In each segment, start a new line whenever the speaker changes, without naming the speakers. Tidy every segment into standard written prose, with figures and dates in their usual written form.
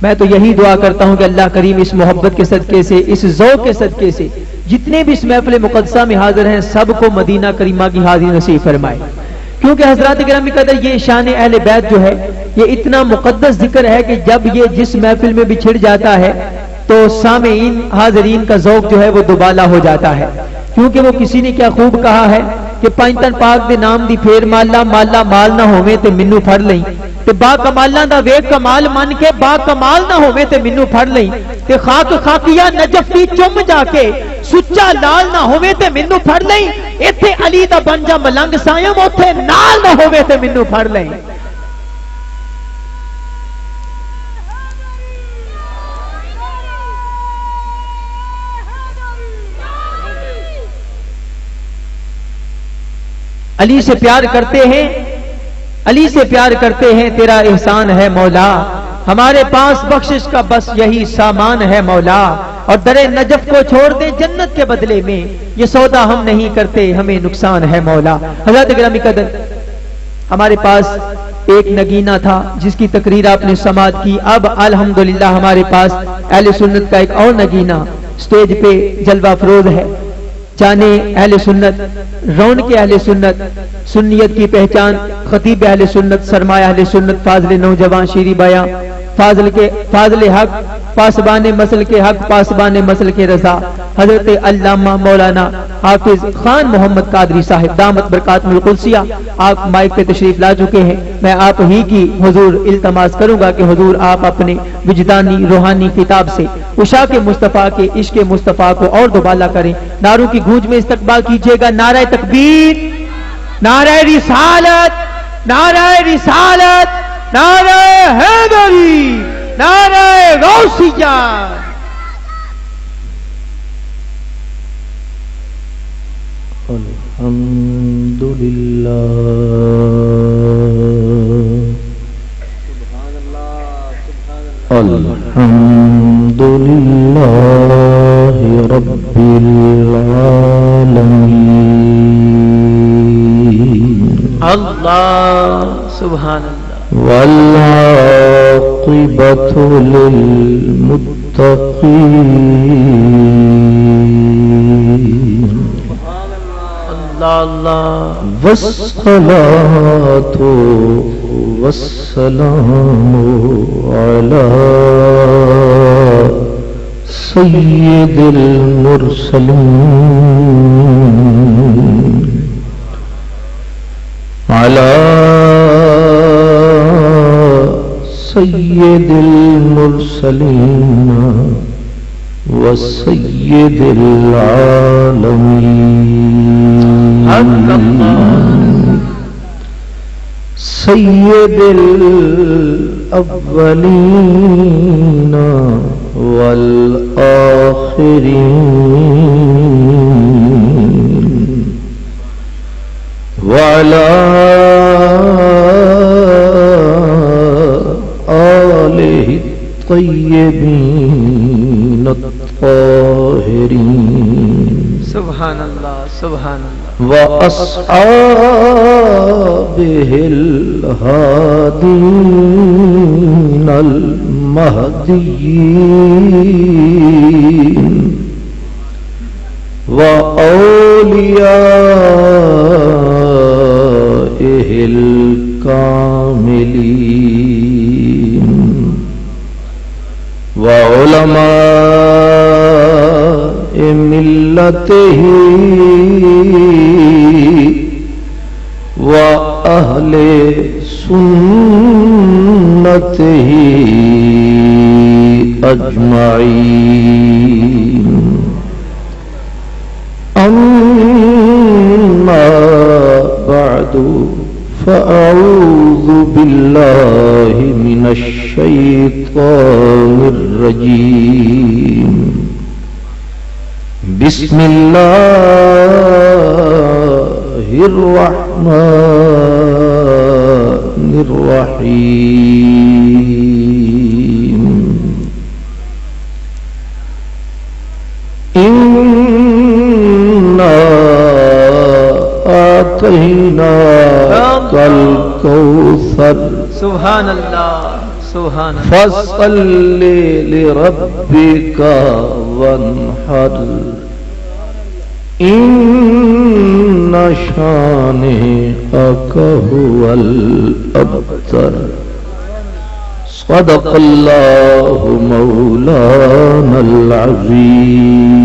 میں تو یہی دعا کرتا ہوں کہ اللہ کریم اس محبت کے صدقے سے، اس ذوق کے صدقے سے جتنے بھی اس محفل مقدسہ میں حاضر ہیں سب کو مدینہ کریمہ کی حاضری نصیب فرمائے، کیونکہ حضرات گرامی قدر یہ شان اہل بیت جو ہے یہ اتنا مقدس ذکر ہے کہ جب یہ جس محفل میں بھی چھڑ جاتا ہے تو سامعین حاضرین کا ذوق جو ہے وہ دوبالا ہو جاتا ہے، کیونکہ وہ کسی نے کیا خوب کہا ہے کہ پائنتن پاک دے نام دی پھیر مالا مالا مال نہ ہوویں تے منو پھڑ لئی، تے با کمالاں دا ویکھ کمال من کے با کمال نہ ہوویں تے منو پھڑ لئی، تے خاک خاکیہ نجف دی چم جا کے سچا لال نہ ہوویں تے منو پھڑ لئی، ایتھے علی دا بن جا ملنگ سائم اوتھے نال نہ ہوویں تے منو پھڑ لئی۔ علی سے پیار کرتے ہیں، علی سے پیار کرتے ہیں، تیرا احسان ہے مولا، ہمارے پاس بخشش کا بس یہی سامان ہے مولا، اور در نجف کو چھوڑ دے جنت کے بدلے میں، یہ سودا ہم نہیں کرتے ہمیں نقصان ہے مولا۔ حضرت گرامی قدر ہمارے پاس ایک نگینہ تھا جس کی تقریر آپ نے سماعت کی، اب الحمدللہ ہمارے پاس اہل سنت کا ایک اور نگینہ سٹیج پہ جلوہ افروز ہے، جانے اہل سنت، رونق اہل سنت، سنیت کی پہچان، خطیب اہل سنت، سرمایہ اہل سنت، فاضل نوجوان شیریں بیاں، فاضل حق، پاسبان مسل کے حق، پاسبان مسل کے رضا، حضرت علامہ مولانا حافظ خان محمد قادری صاحب دامت برکاتہ القدسیہ آپ مائک پہ تشریف لا چکے ہیں۔ میں آپ ہی کی حضور التماس کروں گا کہ حضور آپ اپنے وجدانی روحانی کتاب سے عشاء کے مصطفیٰ کے عشق مصطفیٰ کو اور دوبالا کریں، نعروں کی گونج میں استقبال کیجیے گا، نعرہ تکبیر، نعرہ رسالت، نعرہ رسالت، نعرہ حیدری، نعرہ غوثیہ۔
الحمدللہ الحمدللہ رب العالمین،
اللہ سبحان اللہ،
والعاقبۃ للمتقین،
اللہ
والصلاة والسلام علی سید المرسلین، علی سید المرسلین وسید العالمین، سید الاولین والآخرین، وعلى آلہ الطیبین الطاہرین،
سبحان اللہ سبحان اللہ،
وأصحابه الهادين المهديين، وأوليائه الكاملين، وعلماء ملته وأهل سنته أجمعين، أما بعد فأعوذ بالله من الشيطان الرجيم، بسم الله الرحمن الرحيم، إنا آتيناك الكوثر،
سبحان اللہ سبحان اللہ.
فصل لربك وانحر ان شانئك هو الابتر. صدق اللہ مولانا العظیم.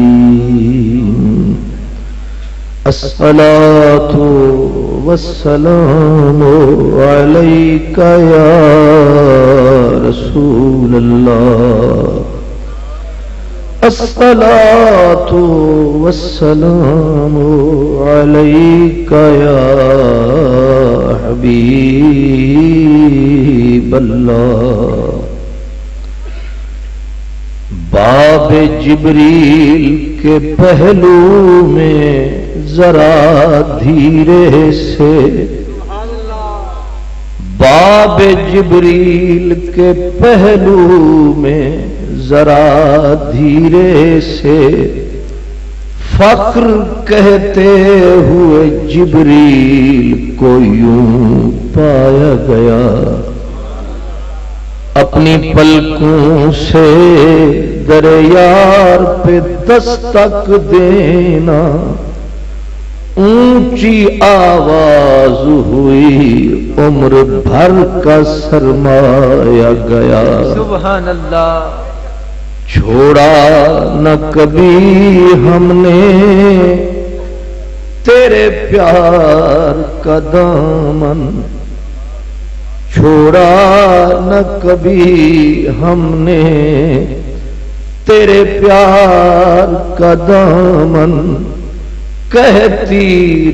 الصلاة والسلام علیک یا رسول اللہ. الصلاة والسلام علیک یا حبیب اللہ. باب جبریل کے پہلو میں ذرا دھیرے سے. باب جبریل کے پہلو میں ذرا دھیرے سے. فقر کہتے ہوئے جبریل کو یوں پایا گیا. اپنی پلکوں سے در یار پہ دستک دینا. اونچی آواز ہوئی عمر بھر کا سرمایا گیا.
سبحان اللہ.
چھوڑا نہ کبھی ہم نے تیرے پیار کا دامن. چھوڑا نہ کبھی ہم نے تیرے پیار کا دامن. کہتی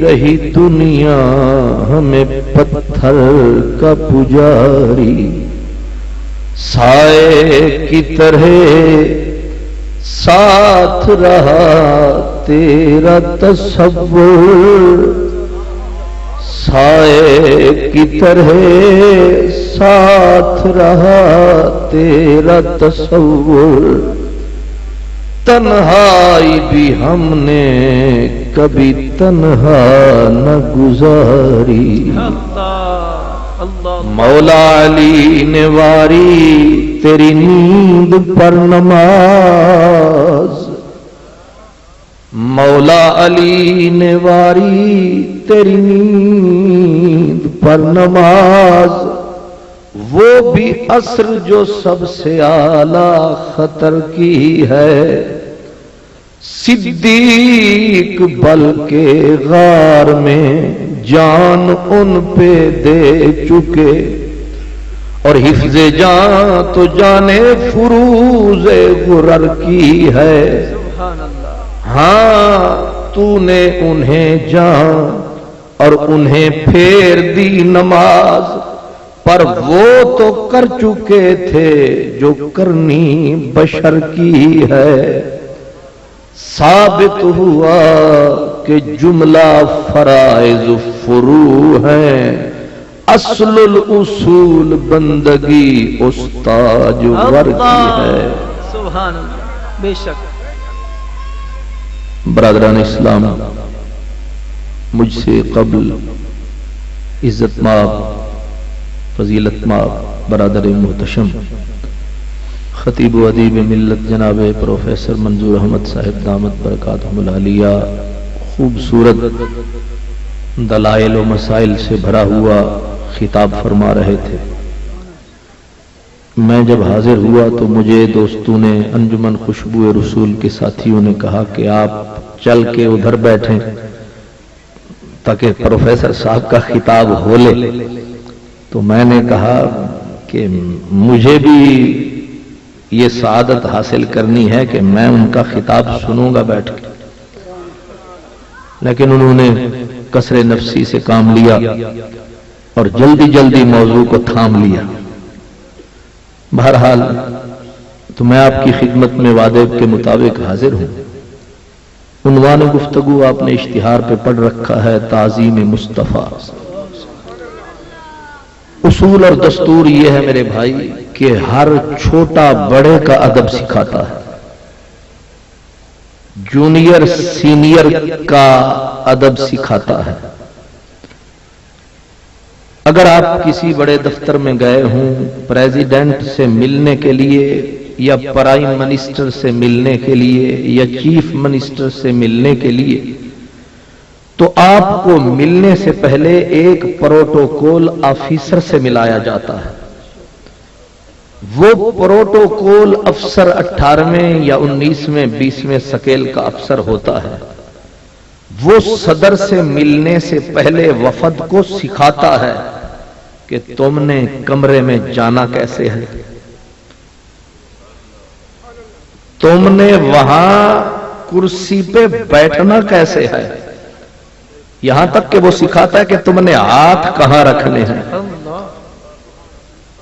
رہی دنیا ہمیں پتھر کا پجاری. سائے کی طرح ساتھ رہا تیرا تصور. سائے کی طرح ساتھ رہا تیرا تصور. تنہائی بھی ہم نے کبھی تنہا نہ گزاری. مولا علی نے واری تیری نیند پر نماز. مولا علی نے واری تیری نیند پر نماز. وہ بھی عصر جو سب سے اعلیٰ خطر کی ہے. صدیق بلکہ غار میں جان ان پہ دے چکے. اور حفظ جان تو جانے فروز غرر کی ہے. ہاں تو نے انہیں جان اور انہیں پھیر دی نماز. پر وہ تو کر چکے تھے جو کرنی بشر کی ہے. ثابت ہوا کہ جملہ فرائض فروع ہیں. اصل الاصول بندگی استاج ور کی ہے.
سبحان اللہ. بے شک.
برادران اسلام، مجھ سے قبل عزت مآب فضیلت مآب برادر محتشم خطیب و ادیب ملت جناب پروفیسر منظور احمد صاحب دامت برکاتہم العالیہ خوبصورت دلائل و مسائل سے بھرا ہوا خطاب فرما رہے تھے. میں جب حاضر ہوا تو مجھے دوستوں نے انجمن خوشبو رسول کے ساتھیوں نے کہا کہ آپ چل کے ادھر بیٹھیں تاکہ پروفیسر صاحب کا خطاب ہو لے. تو میں نے کہا کہ مجھے بھی یہ سعادت حاصل کرنی ہے کہ میں ان کا خطاب سنوں گا بیٹھ کے. لیکن انہوں نے کسر نفسی سے کام لیا اور جلدی جلدی موضوع کو تھام لیا. بہرحال تو میں آپ کی خدمت میں وعدے کے مطابق حاضر ہوں. عنوان گفتگو آپ نے اشتہار پہ پڑھ رکھا ہے تعظیم مصطفیٰ. اصول اور دستور یہ ہے میرے بھائی کہ ہر چھوٹا بڑے کا ادب سکھاتا ہے. جونیئر سینئر کا ادب سکھاتا ہے. اگر آپ کسی بڑے دفتر میں گئے ہوں پریزیڈنٹ سے ملنے کے لیے یا پرائم منسٹر سے ملنے کے لیے یا چیف منسٹر سے ملنے کے لیے، تو آپ کو ملنے سے پہلے ایک پروٹوکول آفیسر سے ملایا جاتا ہے۔ وہ پروٹوکول افسر 18ویں یا 19ویں 20ویں سکیل کا افسر ہوتا ہے۔ وہ صدر سے ملنے سے پہلے وفد کو سکھاتا ہے کہ تم نے کمرے میں جانا کیسے ہے، تم نے وہاں کرسی پہ بیٹھنا کیسے ہے، یہاں تک کہ وہ سکھاتا ہے کہ تم نے ہاتھ کہاں رکھنے ہیں۔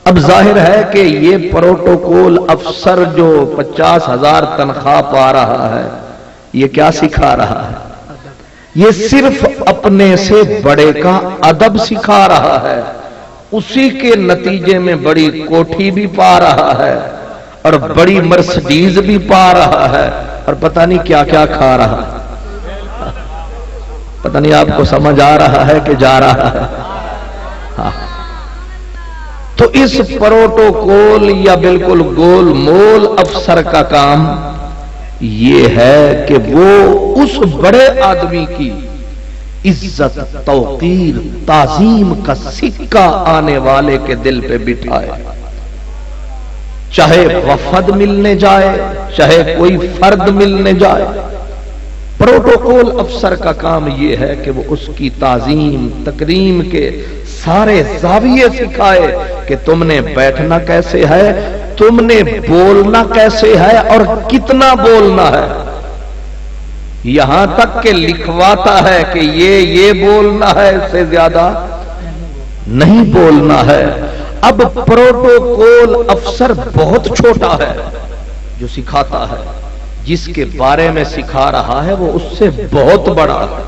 اب ظاہر ہے کہ یہ پروٹوکول افسر جو 50,000 تنخواہ پا رہا ہے، یہ کیا سکھا رہا ہے؟ یہ صرف اپنے سے بڑے کا ادب سکھا رہا ہے، اسی کے نتیجے میں بڑی کوٹھی بھی پا رہا ہے اور بڑی مرسڈیز بھی پا رہا ہے اور پتہ نہیں کیا کیا کھا رہا ہے۔ پتہ نہیں آپ کو سمجھ آ رہا ہے کہ جا رہا ہے؟ ہاں۔ تو اس پروٹوکول یا بالکل گول مول افسر کا کام یہ ہے کہ وہ اس بڑے آدمی کی عزت، توقیر، تعظیم کا سکہ آنے والے کے دل پہ بٹھائے، چاہے وفد ملنے جائے چاہے کوئی فرد ملنے جائے۔ پروٹوکول افسر کا کام یہ ہے کہ وہ اس کی تعظیم تکریم کے سارے زاویے سکھائے کہ تم نے بیٹھنا کیسے ہے، تم نے بولنا کیسے ہے اور کتنا بولنا ہے، یہاں تک کہ لکھواتا ہے کہ یہ بولنا ہے، اس سے زیادہ نہیں بولنا ہے۔ اب پروٹوکول افسر بہت چھوٹا ہے جو سکھاتا ہے، جس کے بارے میں سکھا رہا ہے وہ اس سے بہت بڑا ہے۔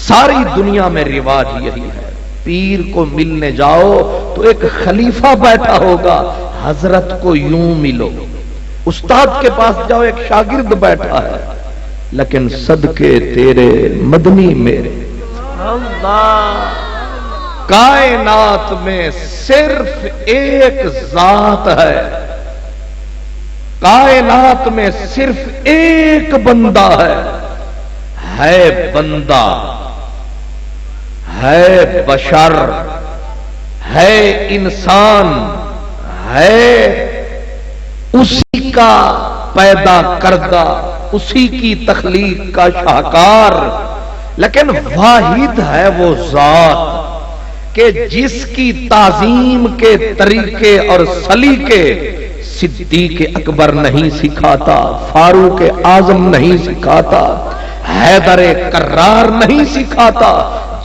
ساری دنیا میں رواج یہی ہے، پیر کو ملنے جاؤ تو ایک خلیفہ بیٹھا ہوگا، حضرت کو یوں ملو، استاد کے پاس جاؤ ایک شاگرد بیٹھا ہے، لیکن صدقے تیرے مدنی میرے کائنات میں صرف ایک ذات ہے، کائنات میں صرف ایک بندہ ہے بندہ، ہے بشر، ہے انسان، ہے اسی کا پیدا کردہ، اسی کی تخلیق کا شاہکار، لیکن واحد ہے وہ ذات کہ جس کی تعظیم کے طریقے اور سلیقے صدیق اکبر نہیں سکھاتا، فاروق اعظم نہیں سکھاتا، حیدر کرار نہیں سکھاتا،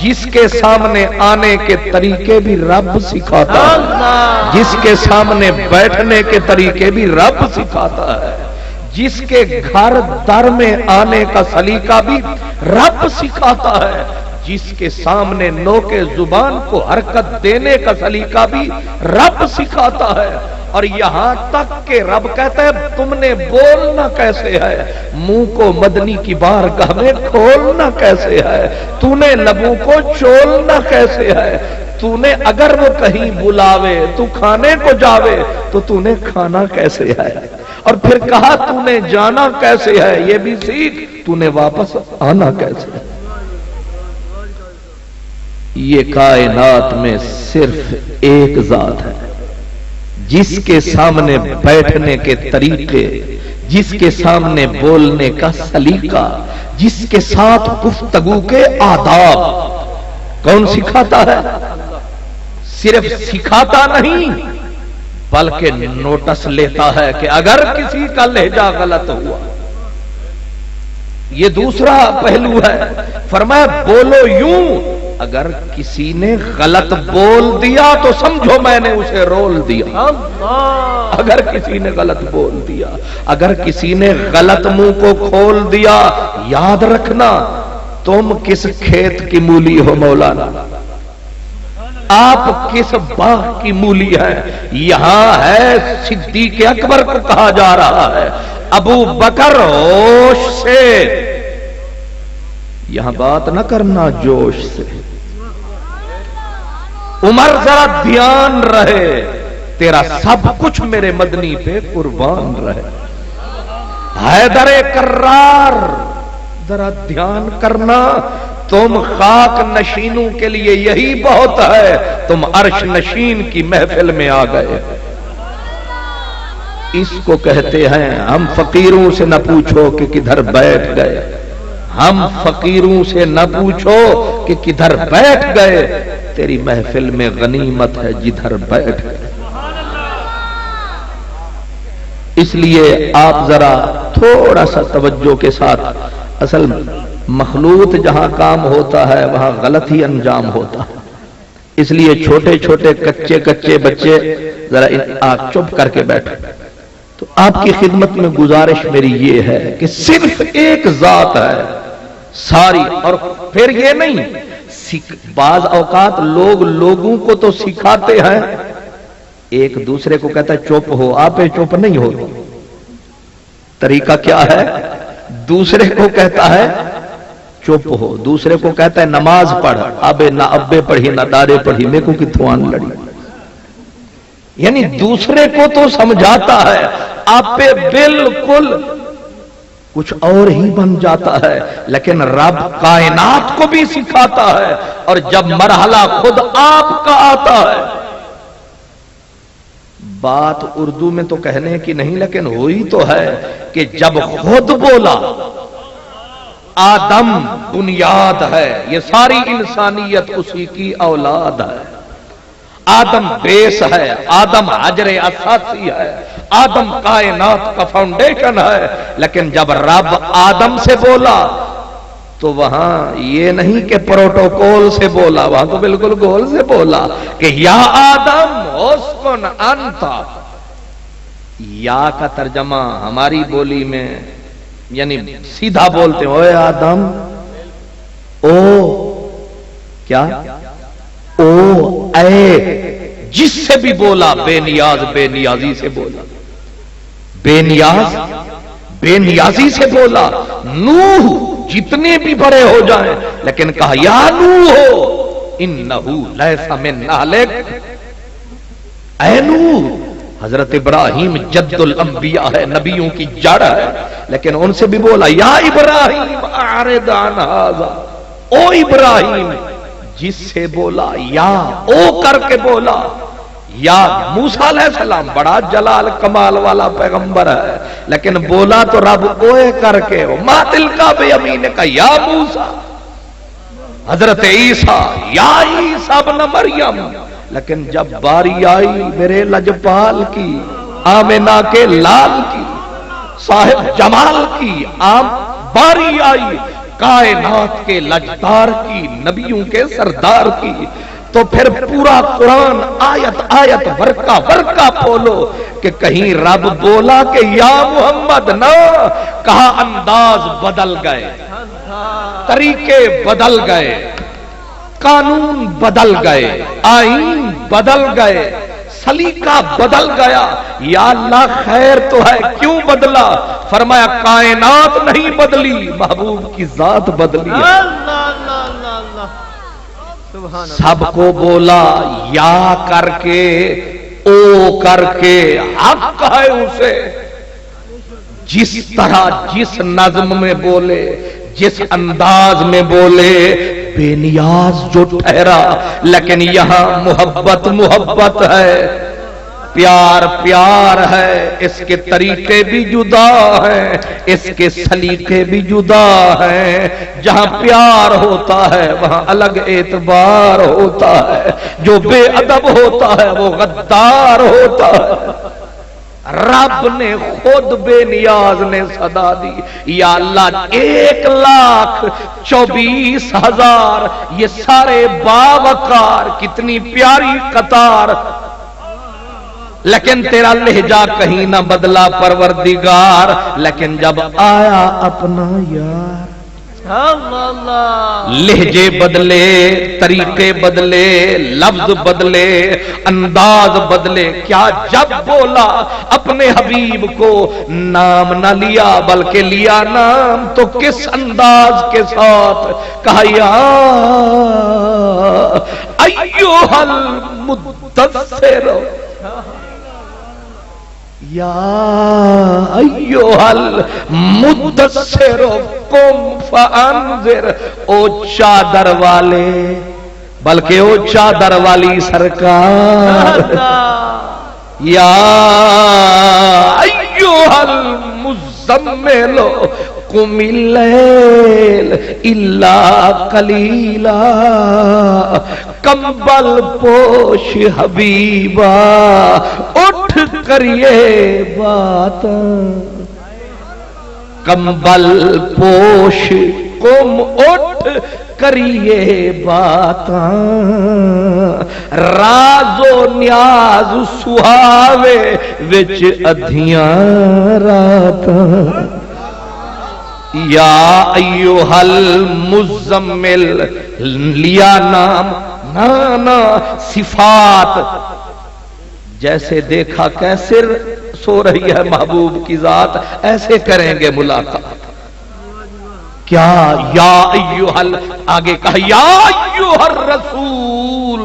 جس کے سامنے آنے کے طریقے بھی رب سکھاتا ہے، جس کے سامنے بیٹھنے کے طریقے بھی رب سکھاتا ہے، جس کے گھر در میں آنے کا سلیقہ بھی رب سکھاتا ہے، جس کے سامنے نوکے زبان کو حرکت دینے کا سلیقہ بھی رب سکھاتا ہے۔ اور یہاں تک کہ رب کہتا ہے تم نے بولنا کیسے ہے، منہ کو مدنی کی بارگاہ میں کھولنا کیسے ہے، تو نے لبوں کو چولنا کیسے ہے، تو نے اگر وہ کہیں بلاوے تو کھانے کو جاوے تو تو نے کھانا کیسے ہے، اور پھر کہا تو نے جانا کیسے ہے یہ بھی سیکھ، تو نے واپس آنا کیسے ہے۔ یہ کائنات میں صرف ایک ذات ہے جس کے سامنے بیٹھنے کے طریقے، جس کے سامنے بولنے کا سلیقہ، جس کے ساتھ گفتگو کے آداب کون سکھاتا ہے؟ صرف سکھاتا نہیں بلکہ نوٹس لیتا ہے کہ اگر کسی کا لہجہ غلط ہوا، یہ دوسرا پہلو ہے، فرمایا بولو یوں، اگر کسی نے غلط بول دیا تو سمجھو میں نے اسے رول دیا، اگر کسی نے غلط بول دیا، اگر کسی نے غلط منہ کو کھول دیا، یاد رکھنا تم کس کھیت کی مولی ہو مولانا، آپ کس باغ کی مولی ہیں، یہاں ہے صدیق اکبر کو کہا جا رہا ہے ابو بکر ہوش سے، یہاں بات نہ کرنا جوش سے، عمر ذرا دھیان رہے، تیرا سب کچھ میرے مدنی پہ قربان رہے۔ حیدر کرار ذرا دھیان کرنا، تم خاک نشینوں کے لیے یہی بہت ہے، تم عرش نشین کی محفل میں آ گئے۔ اس کو کہتے ہیں ہم فقیروں سے نہ پوچھو کہ کدھر بیٹھ گئے، ہم فقیروں سے نہ پوچھو کہ کدھر بیٹھ گئے، تیری محفل میں غنیمت ہے جدھر بیٹھ گئے۔ اس لیے آپ ذرا تھوڑا سا توجہ کے ساتھ، اصل مخلوط جہاں کام ہوتا ہے وہاں غلط ہی انجام ہوتا ہے، اس لیے چھوٹے چھوٹے کچے بچے ذرا آپ چپ کر کے بیٹھو۔ تو آپ کی خدمت میں گزارش میری یہ ہے کہ صرف ایک ذات ہے ساری، اور پھر یہ نہیں، بعض اوقات لوگ لوگوں کو تو سکھاتے ہیں، ایک دوسرے کو کہتا ہے چپ ہو، آپ چپ نہیں ہو۔ طریقہ کیا ہے؟ دوسرے کو کہتا ہے چپ ہو، دوسرے کو کہتا ہے نماز پڑھ، ابے نہ ابے پڑھی نہ دارے پڑھی، میرے کو کتوان لڑی۔ یعنی دوسرے کو تو سمجھاتا ہے، آپ پہ بالکل کچھ اور ہی بن جاتا ہے، لیکن رب کائنات کو بھی سکھاتا ہے، اور جب مرحلہ خود آپ کا آتا ہے، بات اردو میں تو کہنے کی نہیں لیکن ہوئی تو ہے کہ جب خود بولا آدم بنیاد ہے، یہ ساری انسانیت اسی کی اولاد ہے، آدم بیس ہے، آدم حجر اساسی ہے، آدم کائنات کا فاؤنڈیشن ہے، لیکن جب رب آدم سے بولا تو وہاں یہ نہیں کہ پروٹوکول سے بولا، وہاں تو بالکل گول سے بولا کہ یا آدم اسکن انت۔ یا کا ترجمہ ہماری بولی میں یعنی سیدھا بولتے ہیں، اوے آدم، او کیا؟ او اے، جس سے بھی بولا بے نیاز بے نیازی سے بولا، بے نیاز بے نیازی سے بولا۔ نوح جتنے بھی بڑے ہو جائیں لیکن کہا یا نوح انہو لیس من اہلک، اے نوح۔ حضرت ابراہیم جد الانبیاء ہے، نبیوں کی جڑ ہے، لیکن ان سے بھی بولا یا ابراہیم اعرض عن ھذا، او ابراہیم، جس سے بولا یا او کر کے بولا۔ یا موسیٰ علیہ السلام بڑا جلال کمال والا پیغمبر ہے، لیکن بولا تو رب اوے کر کے، ما تلکا بیمینک یا موسیٰ۔ حضرت عیسیٰ یا عیسیٰ ابن مریم، لیکن جب باری آئی میرے لجپال کی، آمنہ کے لال کی، صاحب جمال کی، باری آئی کائنات کے لجدار کی، نبیوں کے سردار کی، تو پھر پورا قرآن آیت آیت ورقہ ورقہ بولو کہ کہیں رب بولا کہ یا محمد نہ کہا، انداز بدل گئے، طریقے بدل گئے، قانون بدل گئے، آئین بدل گئے، سلیقہ بدل گیا۔ یا اللہ خیر تو ہے، کیوں بدلا؟ فرمایا کائنات نہیں بدلی، محبوب کی ذات بدلی ہے۔ سب کو بولا یا کر کے، او کر کے، حق ہے اسے جس طرح جس نظم میں بولے، جس انداز میں بولے، بے نیاز جو ٹھہرا، لیکن یہاں محبت محبت ہے، پیار پیار ہے، اس کے طریقے بھی جدا ہیں، اس کے سلیقے بھی جدا ہیں۔ جہاں پیار ہوتا ہے وہاں الگ اعتبار ہوتا ہے، جو بے ادب ہوتا ہے وہ غدار ہوتا ہے۔ رب نے خود بے نیاز نے صدا دی، یا اللہ 1,24,000 یہ سارے باوقار، کتنی پیاری قطار، لیکن تیرا لہجہ کہیں نہ بدلا پروردگار، لیکن جب آیا اپنا یار لہجے بدلے، طریقے بدلے، لفظ بدلے، انداز بدلے، کیا جب بولا اپنے حبیب کو نام نہ لیا بلکہ لیا نام تو کس انداز کے ساتھ کہا یا ایھا المدثر، یا ایھا المدثر قم فانذر، او چادر والے، بلکہ او چادر والی سرکار، یا ایھا المزمل قم اللیل الا قلیلا، کمبل پوش حبیبا اٹھ کریے بات، کمبل پوش قم اٹھ کریے باتاں، راز و نیاز سہاوے وچ ادھیاں راتاں، یا ایھا المزمل، لیا نام، نانا صفات، جیسے دیکھا کیسے سو رہی ہے محبوب کی ذات ایسے کریں گے ملاقات، کیا یا ایھا، آگے کہا یا ایھا الرسول،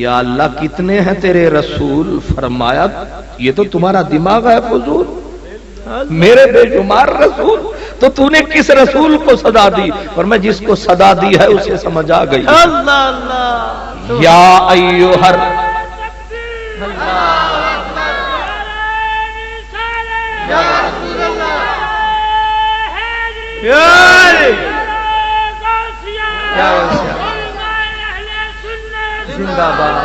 یا اللہ کتنے ہیں تیرے رسول، فرمایا یہ تو تمہارا دماغ ہے فضول، میرے بے شمار رسول، تو تو نے کس رسول کو صدا دی، اور میں جس کو صدا دی ہے اسے سمجھ آ گئی، یا ایھا زندہ باد،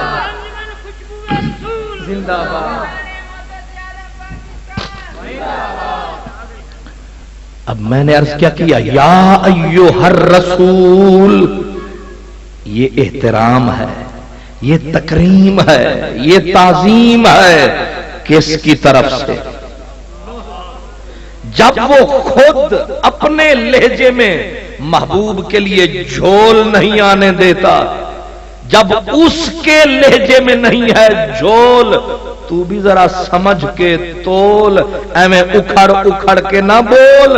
زندہ باد۔ اب میں نے عرض کیا یا ایھا الرسول، یہ احترام ہے، یہ تکریم ہے، یہ تعظیم ہے، کس کی طرف سے؟ جب وہ خود اپنے لہجے میں محبوب کے لیے جھول نہیں آنے دیتا، جب اس کے لہجے میں نہیں ہے جھول، تو بھی ذرا سمجھ کے تول، ایویں اکھڑ اکھڑ کے نہ بول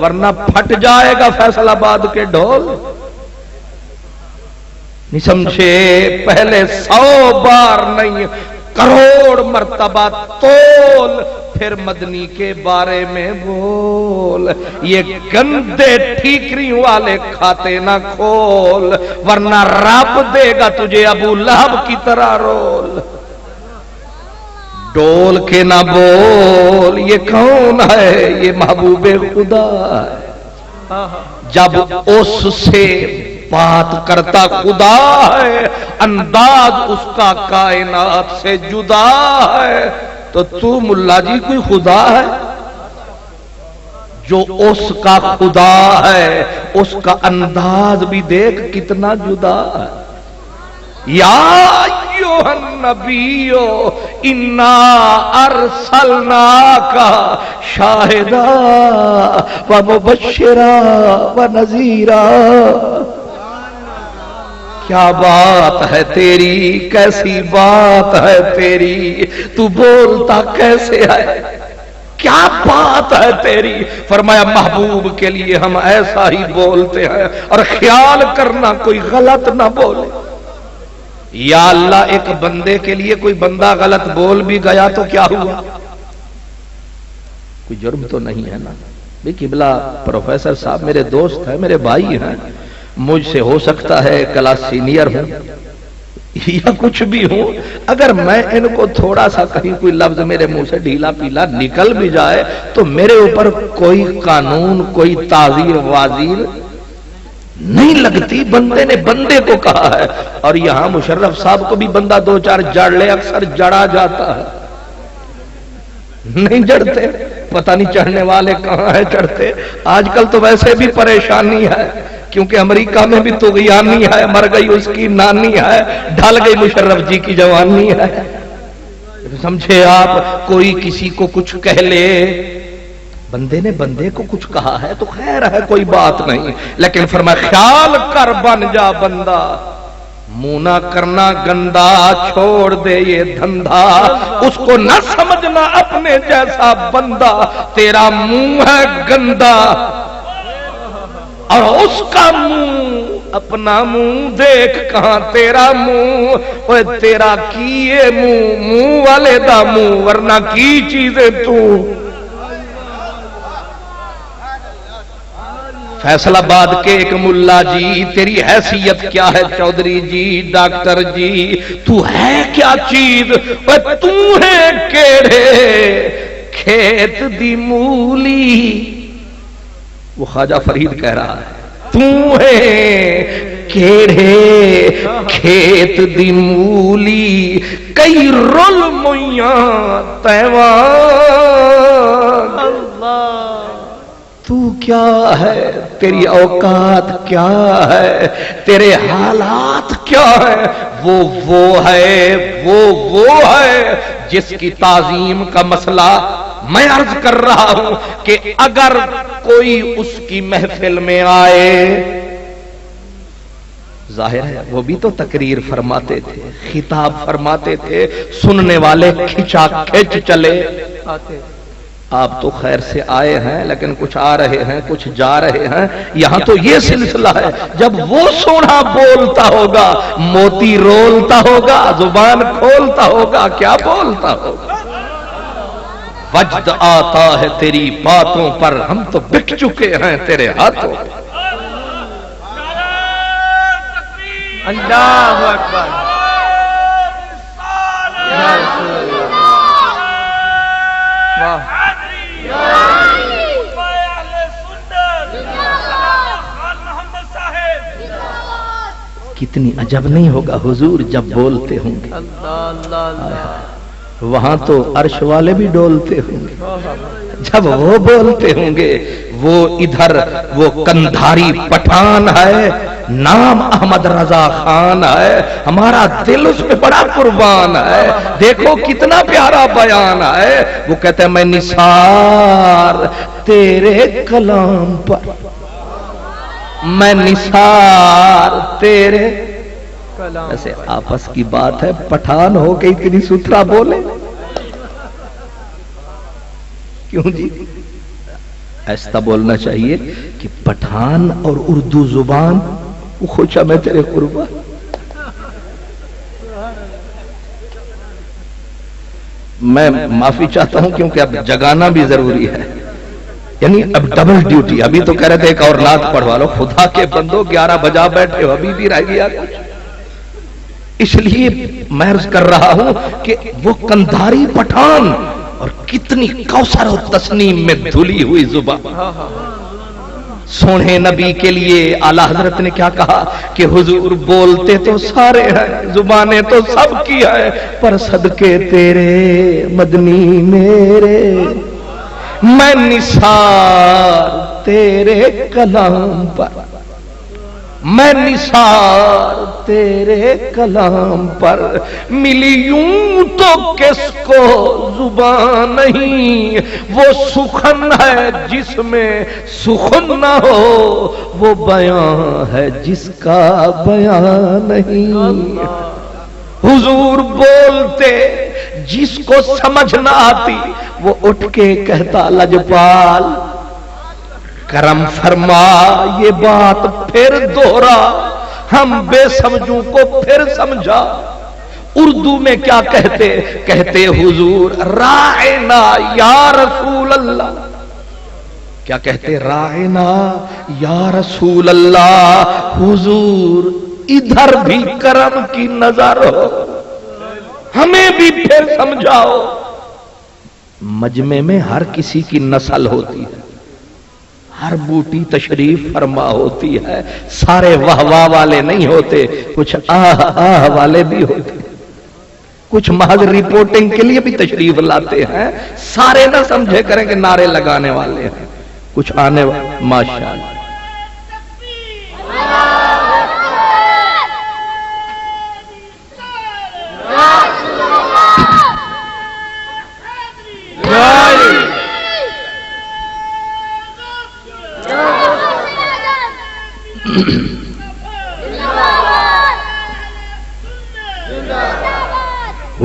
ورنہ پھٹ جائے گا فیصل آباد کے ڈھول، نہیں سمجھے؟ پہلے 100 بار نہیں کروڑ مرتبہ تول، پھر مدنی کے بارے میں بول، یہ گندے ٹھیکری والے کھاتے نہ کھول ورنہ رب دے گا تجھے ابو لہب کی طرح رول، ڈول کے نہ بول، یہ کون ہے؟ یہ محبوب خدا ہے، جب اس سے بات کرتا خدا ہے، انداز اس کا کائنات سے جدا ہے، تو ملا جی کوئی خدا ہے؟ جو اس کا خدا ہے اس کا انداز بھی دیکھ کتنا جدا ہے، یا ایھا النبی انا ارسلناک شاہدا ومبشرا ونذیرا، کیا بات ہے تیری، کیسی بات ہے تیری، تو بولتا کیسے ہے، کیا بات ہے تیری؟ فرمایا محبوب کے لیے ہم ایسا ہی بولتے ہیں، اور خیال کرنا کوئی غلط نہ بولے، یا اللہ ایک بندے کے لیے کوئی بندہ غلط بول بھی گیا تو کیا ہوا؟ کوئی جرم تو نہیں ہے نا؟ بھئی قبلہ پروفیسر صاحب میرے دوست ہیں، میرے بھائی ہیں، مجھ سے ہو سکتا ہے کلاس سینئر ہوں یا کچھ بھی ہوں، اگر میں ان کو تھوڑا سا کہیں کوئی لفظ میرے منہ سے ڈھیلا پیلا نکل بھی جائے تو میرے اوپر کوئی قانون، کوئی تعزیر وازیر نہیں لگتی، بندے نے بندے کو کہا ہے، اور یہاں مشرف صاحب کو بھی بندہ 2-4 جڑ لے اکثر جڑا جاتا ہے، نہیں جڑتے، پتہ نہیں چڑھنے والے کہاں ہیں چڑھتے، آج کل تو ویسے بھی پریشانی ہے کیونکہ امریکہ میں بھی طغیانی ہے، مر گئی اس کی نانی ہے، ڈھل گئی مشرف جی کی جوانی ہے، سمجھے آپ؟ کوئی کسی کو کچھ کہہ لے بندے نے بندے کو کچھ کہا ہے تو خیر ہے، کوئی بات نہیں، لیکن فرمایا خیال کر بن جا بندہ، منہ نہ کرنا گندا، چھوڑ دے یہ دھندا، اس کو نہ سمجھنا اپنے جیسا بندہ، تیرا منہ ہے گندا اور اس کا منہ، اپنا منہ دیکھ کہاں تیرا منہ، اوے تیرا کیے منہ والے دا منہ، ورنہ کی چیزیں تو۔ فیصل آباد کے ایک ملا جی، تیری حیثیت کیا ہے چودھری جی، ڈاکٹر جی، تو ہے کیا چیز؟ تو ہے کیڑے کھیت دی مولی، وہ خواجہ فرید کہہ رہا ہے، تو ہے کیڑے کھیت دی مولی، کئی رول میاں تیوان، تو کیا ہے، تیری اوقات کیا ہے، تیرے حالات کیا ہے، وہ ہے جس کی تعظیم کا مسئلہ میں عرض کر رہا ہوں کہ اگر کوئی اس کی محفل میں آئے، ظاہر ہے وہ بھی تو تقریر فرماتے تھے، خطاب فرماتے تھے، سننے والے کھچا کھچ چلے آتے، آپ تو خیر سے آئے ہیں لیکن کچھ آ رہے ہیں کچھ جا رہے ہیں، یہاں تو یہ سلسلہ ہے، جب وہ سونا بولتا ہوگا، موتی رولتا ہوگا، زبان کھولتا ہوگا، کیا بولتا ہوگا؟ وجد آتا ہے تیری باتوں پر، ہم تو بک چکے ہیں تیرے ہاتھوں پر۔
اللہ اکبر، واہ،
کتنی عجب نہیں ہوگا حضور جب بولتے ہوں گے، وہاں تو عرش والے بھی ڈولتے ہوں گے جب وہ بولتے ہوں گے۔ وہ ادھر وہ کندھاری پٹھان ہے، نام احمد رضا خان ہے، ہمارا دل اس میں بڑا قربان ہے، دیکھو کتنا پیارا بیان ہے۔ وہ کہتے ہیں میں نثار تیرے کلام پر، میں نثار تیرے کلام، ایسے آپس کی بات ہے، پٹھان ہو کے اتنی ستھرا بولے کیوں جی؟ ایسا بولنا چاہیے کہ پٹھان اور اردو زبان خوشا میں تیرے قربان۔ میں معافی چاہتا ہوں کیونکہ اب جگانا بھی ضروری ہے، یعنی اب ڈبل ڈیوٹی۔ ابھی تو کہہ رہے تھے ایک اور نعت پڑھوا لو، خدا کے بندو 11 بجا بیٹھے ہو، ابھی بھی رہ گیا کچھ۔ اس لیے میں عرض کر رہا ہوں کہ وہ کندھاری پٹھان اور کتنی کوثر و تسنیم میں دھلی ہوئی زبان، سونے نبی کے لیے اعلیٰ حضرت نے کیا کہا کہ حضور بولتے تو سارے ہیں، زبانیں تو سب کی ہے، پر صدقے تیرے مدنی میرے، میں نثار تیرے کلام پر، میں نثار تیرے کلام پر، ملی یوں تو کس کو زبان نہیں، وہ سخن ہے جس میں سخن نہ ہو، وہ بیان ہے جس کا بیان نہیں۔ حضور بولتے جس کو سمجھ نہ آتی وہ اٹھ کے کہتا لجپال کرم فرما، یہ بات پھر دوہرا، ہم بے سمجھوں کو پھر سمجھا۔ اردو میں کیا کہتے؟ کہتے حضور راعنا یا رسول اللہ، کیا کہتے؟ راعنا یا رسول اللہ، حضور ادھر بھی کرم کی نظر ہو، ہمیں بھی پھر سمجھاؤ۔ مجمع میں ہر کسی کی نسل ہوتی ہے، ہر بوٹی تشریف فرما ہوتی ہے، سارے واہ واہ والے نہیں ہوتے، کچھ آہ آہ والے بھی ہوتے، کچھ محض رپورٹنگ کے لیے بھی تشریف لاتے ہیں، سارے نہ سمجھے کریں کہ نعرے لگانے والے ہیں، کچھ آنے والے ماشاءاللہ۔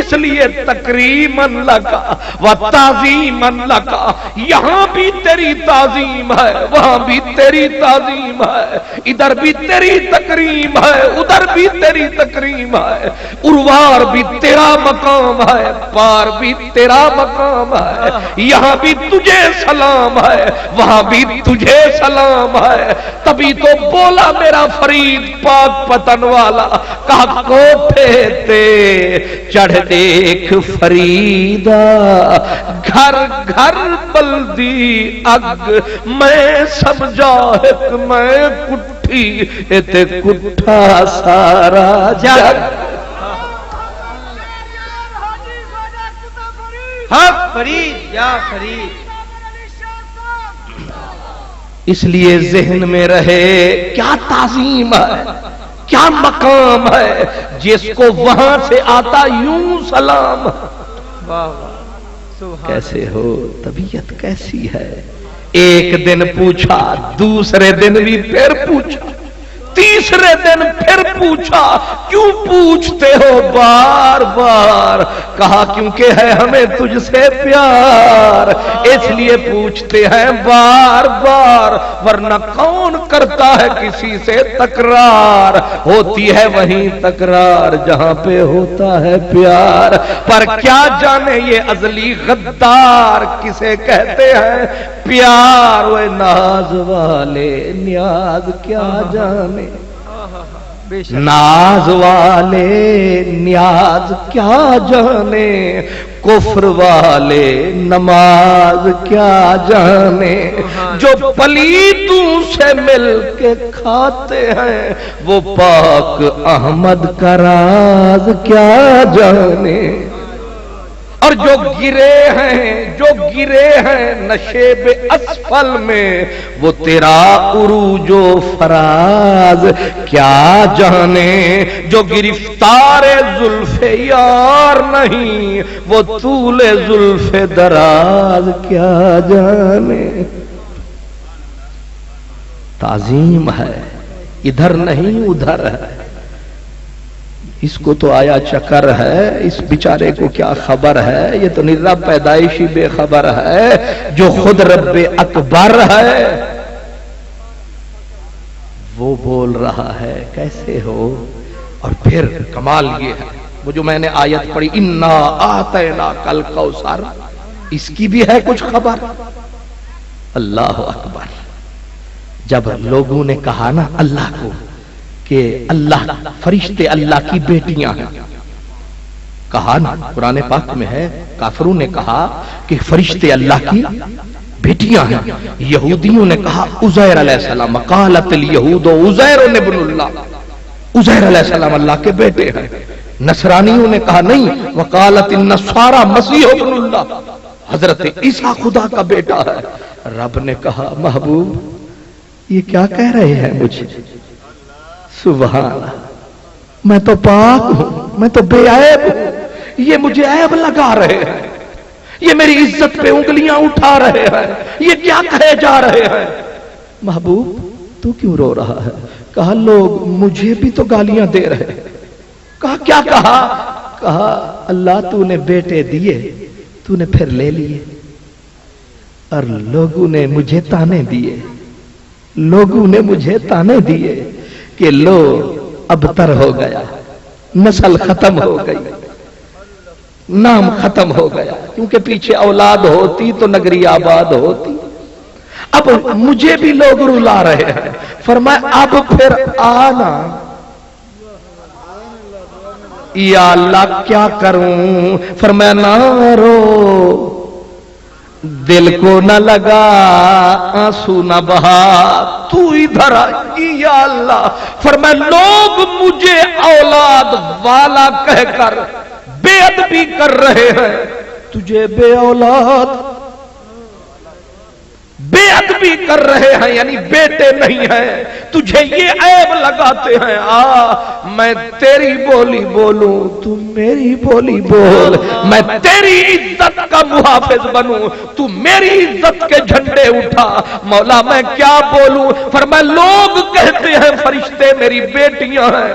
اس لیے تکریمن لکا و تعظیمن لکا، یہاں بھی تیری تعظیم ہے، وہاں بھی تیری تعظیم ہے، ادھر بھی تیری تکریم ہے، ادھر بھی تیری تکریم ہے، اروار بھی تیرا مقام ہے، پار بھی تیرا مقام ہے، یہاں بھی تجھے سلام ہے، وہاں بھی تجھے سلام ہے۔ تبھی تو بولا میرا فرید پاک پتن والا، کہا کوٹھے تے چڑھ دیکھ فریدا، گھر گھر بلدی اگ، میں سمجھا ایک میں کٹھی تے کٹھا سارا جگ۔
حق فرید یا فرید۔
اس لیے ذہن میں رہے کیا تعظیم ہے، کیا مقام ہے، جس کو وہاں سے آتا یوں سلام۔
واہ واہ سبحان
کیسے ہو، طبیعت کیسی ہے؟ ایک دن پوچھا، دوسرے دن بھی پھر پوچھا، تیسرے دن پھر پوچھا، کیوں پوچھتے ہو بار بار؟ کہا کیونکہ ہے ہمیں تجھ سے پیار، اس لیے پوچھتے ہیں بار بار، ورنہ کون کرتا ہے کسی سے تکرار؟ ہوتی ہے وہیں تکرار جہاں پہ ہوتا ہے پیار، پر کیا جانے یہ ازلی غدار کسے کہتے ہیں پیار؟ وہ ناز والے نیاز کیا جانے،
بے شک۔
ناز والے نیاز کیا جانے، کفر والے نماز کیا جانے، جو پلیتوں سے مل کے کھاتے ہیں وہ پاک احمد کا راز کیا جانے، اور جو گرے ہیں نشیب اسفل میں وہ تیرا عروج و فراز کیا جانے، جو گرفتار زلف یار نہیں وہ طول زلف دراز کیا جانے۔ تعظیم ہے، ادھر نہیں ادھر ہے، اس کو تو آیا چکر ہے، اس بیچارے کو کیا خبر ہے؟ یہ تو نرا پیدائشی بے خبر ہے، جو خود رب اکبر ہے وہ بول رہا ہے کیسے ہو۔ اور پھر کمال یہ ہے، وہ جو میں نے آیت پڑھی انا آتیناک الکوثر، اس کی بھی ہے کچھ خبر۔ اللہ اکبر۔ جب لوگوں نے کہا نا اللہ کو کہ اللہ فرشتے اللہ کی بیٹیاں ہیں، کہا نا قرآن پاک میں ہے، کافروں نے کہا کہ فرشتے اللہ کی بیٹیاں ہیں، یہودیوں نے کہا عزیر علیہ السلام، قالت الیہود عزیر ابن اللہ، عزیر علیہ السلام اللہ کے بیٹے ہیں۔ نصرانیوں نے کہا نہیں، وقالت النصارى مسیح ابن اللہ، حضرت عیسیٰ خدا کا بیٹا ہے۔ رب نے کہا محبوب یہ کیا کہہ رہے ہیں مجھے؟ سبحان اللہ، میں تو پاک ہوں، میں تو بے عیب ہوں، یہ مجھے عیب لگا رہے ہیں، یہ میری عزت پہ انگلیاں اٹھا رہے ہیں، یہ کیا کہے جا رہے ہیں؟ محبوب تو کیوں رو رہا ہے؟ کہا لوگ مجھے بھی تو گالیاں دے رہے ہیں۔ کہا کیا کہا؟ کہا اللہ تو نے بیٹے دیے، تو نے پھر لے لیے، اور لوگوں نے مجھے تانے دیے، لوگوں نے مجھے تانے دیے کہ لو ابتر ہو گیا، نسل ختم ہو گئی، نام ختم ہو گیا، کیونکہ پیچھے اولاد ہوتی تو نگری آباد ہوتی۔ اب مجھے بھی لوگ رلا رہے ہیں، فرمایا اب پھر آنا، یا اللہ کیا کروں؟ فرمایا نہ رو، دل کو نہ لگا، آنسو نہ بہا، تو ادھر آئی یا اللہ۔ فرمایا لوگ مجھے اولاد والا کہہ کر بے ادبی کر رہے ہیں، تجھے بے اولاد بے ادبی کر رہے ہیں یعنی بیٹے نہیں ہیں، تجھے یہ عیب لگاتے ہیں، میں تیری بولی بولوں تو میری بولی بول، میں تیری عزت کا محافظ بنوں تو میری عزت کے جھنڈے اٹھا۔ مولا میں کیا بولوں؟ فرمایا لوگ کہتے ہیں فرشتے میری بیٹیاں ہیں،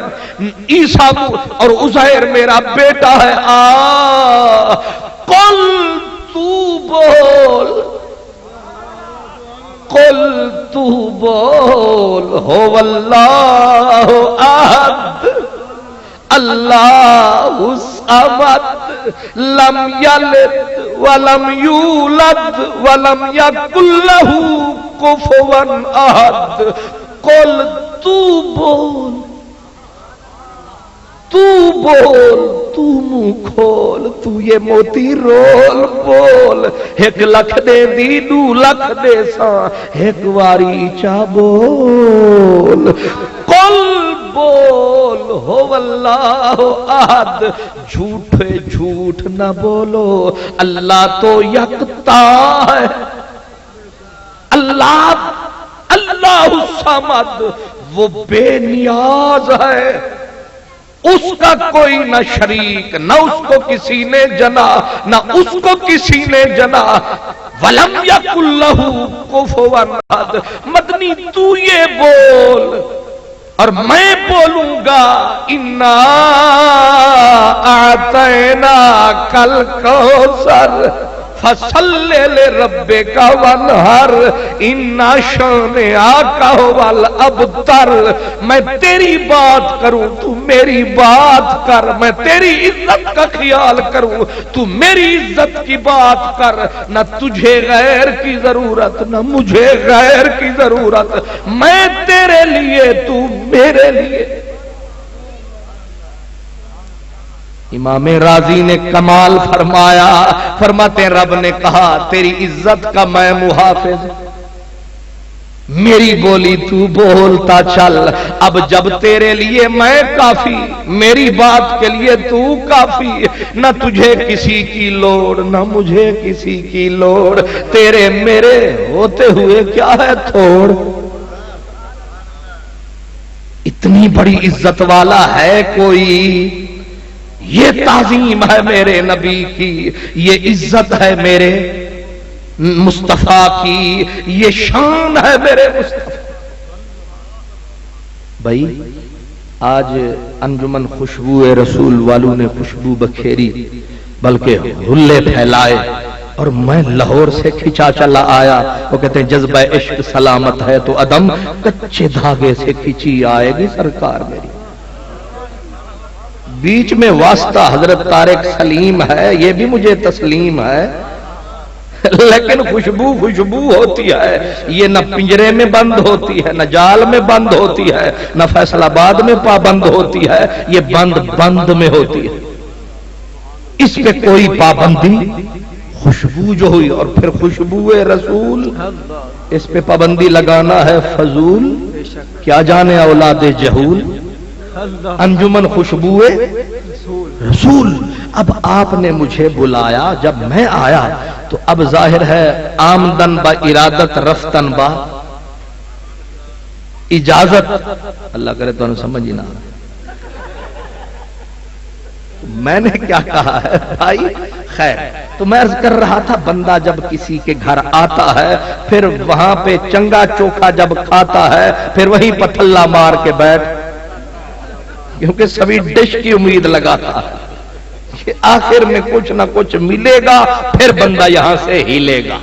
عیسیٰ اور عزیر میرا بیٹا ہے، قل تو بول، قل تو بول، هو اللہ احد اللہ الصمد لم یلد ولم یولد ولم یکن لہ کفوا احد۔ قل تو بول، تو بول، تو منہ کھول، تو یہ موتی رول بول، ایک لکھ دے دی 2 لکھ دے ساں، ایک واری چا بول، قل بول، هو اللہ احد، جھوٹے جھوٹ نہ بولو، اللہ تو یکتا ہے، اللہ الصمد، وہ بے نیاز ہے، اس کا کوئی نہ شریک، نہ اس کو کسی نے جنا، نہ اس کو کسی نے جنا، وَلَمْ يَكُنْ لَهُ كُفُوًا أَحَدٌ۔ مدنی تو یہ بول اور میں بولوں گا، اِنَّا أَعْطَيْنَاكَ الْكَوْثَرَ فَصَلِّ لِرَبِّكَ وَانْحَرْ إِنَّ شَانِئَكَ هُوَ الْأَبْتَرُ۔ میں تیری بات کروں تو میری بات کر، میں تیری عزت کا خیال کروں تو میری عزت کی بات کر، نہ تجھے غیر کی ضرورت نہ مجھے غیر کی ضرورت، میں تیرے لیے تو میرے لیے۔ امام راضی نے کمال فرمایا، فرماتے رب نے کہا تیری عزت کا میں محافظ، میری بولی تو بولتا چل، اب جب تیرے لیے میں کافی، میری بات کے لیے تو کافی، نہ تجھے کسی کی لوڑ نہ مجھے کسی کی لوڑ، تیرے میرے ہوتے ہوئے کیا ہے تھوڑ۔ اتنی بڑی عزت والا ہے کوئی؟ یہ تعظیم ہے میرے نبی کی، یہ عزت ہے میرے مصطفیٰ کی، یہ شان ہے میرے مصطفیٰ۔ بھائی آج انجمن خوشبو رسول والوں نے خوشبو بکھیری، بلکہ حلے پھیلائے، اور میں لاہور سے کھچا چلا آیا، وہ کہتے ہیں جذبہ عشق سلامت ہے تو عدم کچے دھاگے سے کھچی آئے گی سرکار میری۔ بیچ میں واسطہ حضرت طارق سلیم ہے، یہ بھی مجھے تسلیم ہے، لیکن خوشبو خوشبو ہوتی ہے، یہ نہ پنجرے میں بند ہوتی ہے، نہ جال میں بند ہوتی ہے، نہ فیصل آباد میں پابند ہوتی ہے، یہ بند میں ہوتی ہے، اس پہ کوئی پابندی، خوشبو جو ہوئی، اور پھر خوشبو رسول، اس پہ پابندی لگانا ہے فضول، کیا جانے اولاد جہول۔ انجمن خوشبو رسول، اب آپ نے مجھے بلایا، جب میں آیا تو اب ظاہر ہے آمدن با ارادت رفتن با اجازت، اللہ کرے تو سمجھ ہی نہ۔ میں نے کیا کہا ہے بھائی؟ خیر، تو میں عرض کر رہا تھا بندہ جب کسی کے گھر آتا ہے، پھر وہاں پہ چنگا چوکھا جب کھاتا ہے، پھر وہی پتھلا مار کے بیٹھ، کیونکہ سبھی ڈش کی امید لگاتا ہے کہ آخر میں کچھ نہ کچھ ملے گا، پھر بندہ یہاں سے ہلے گا۔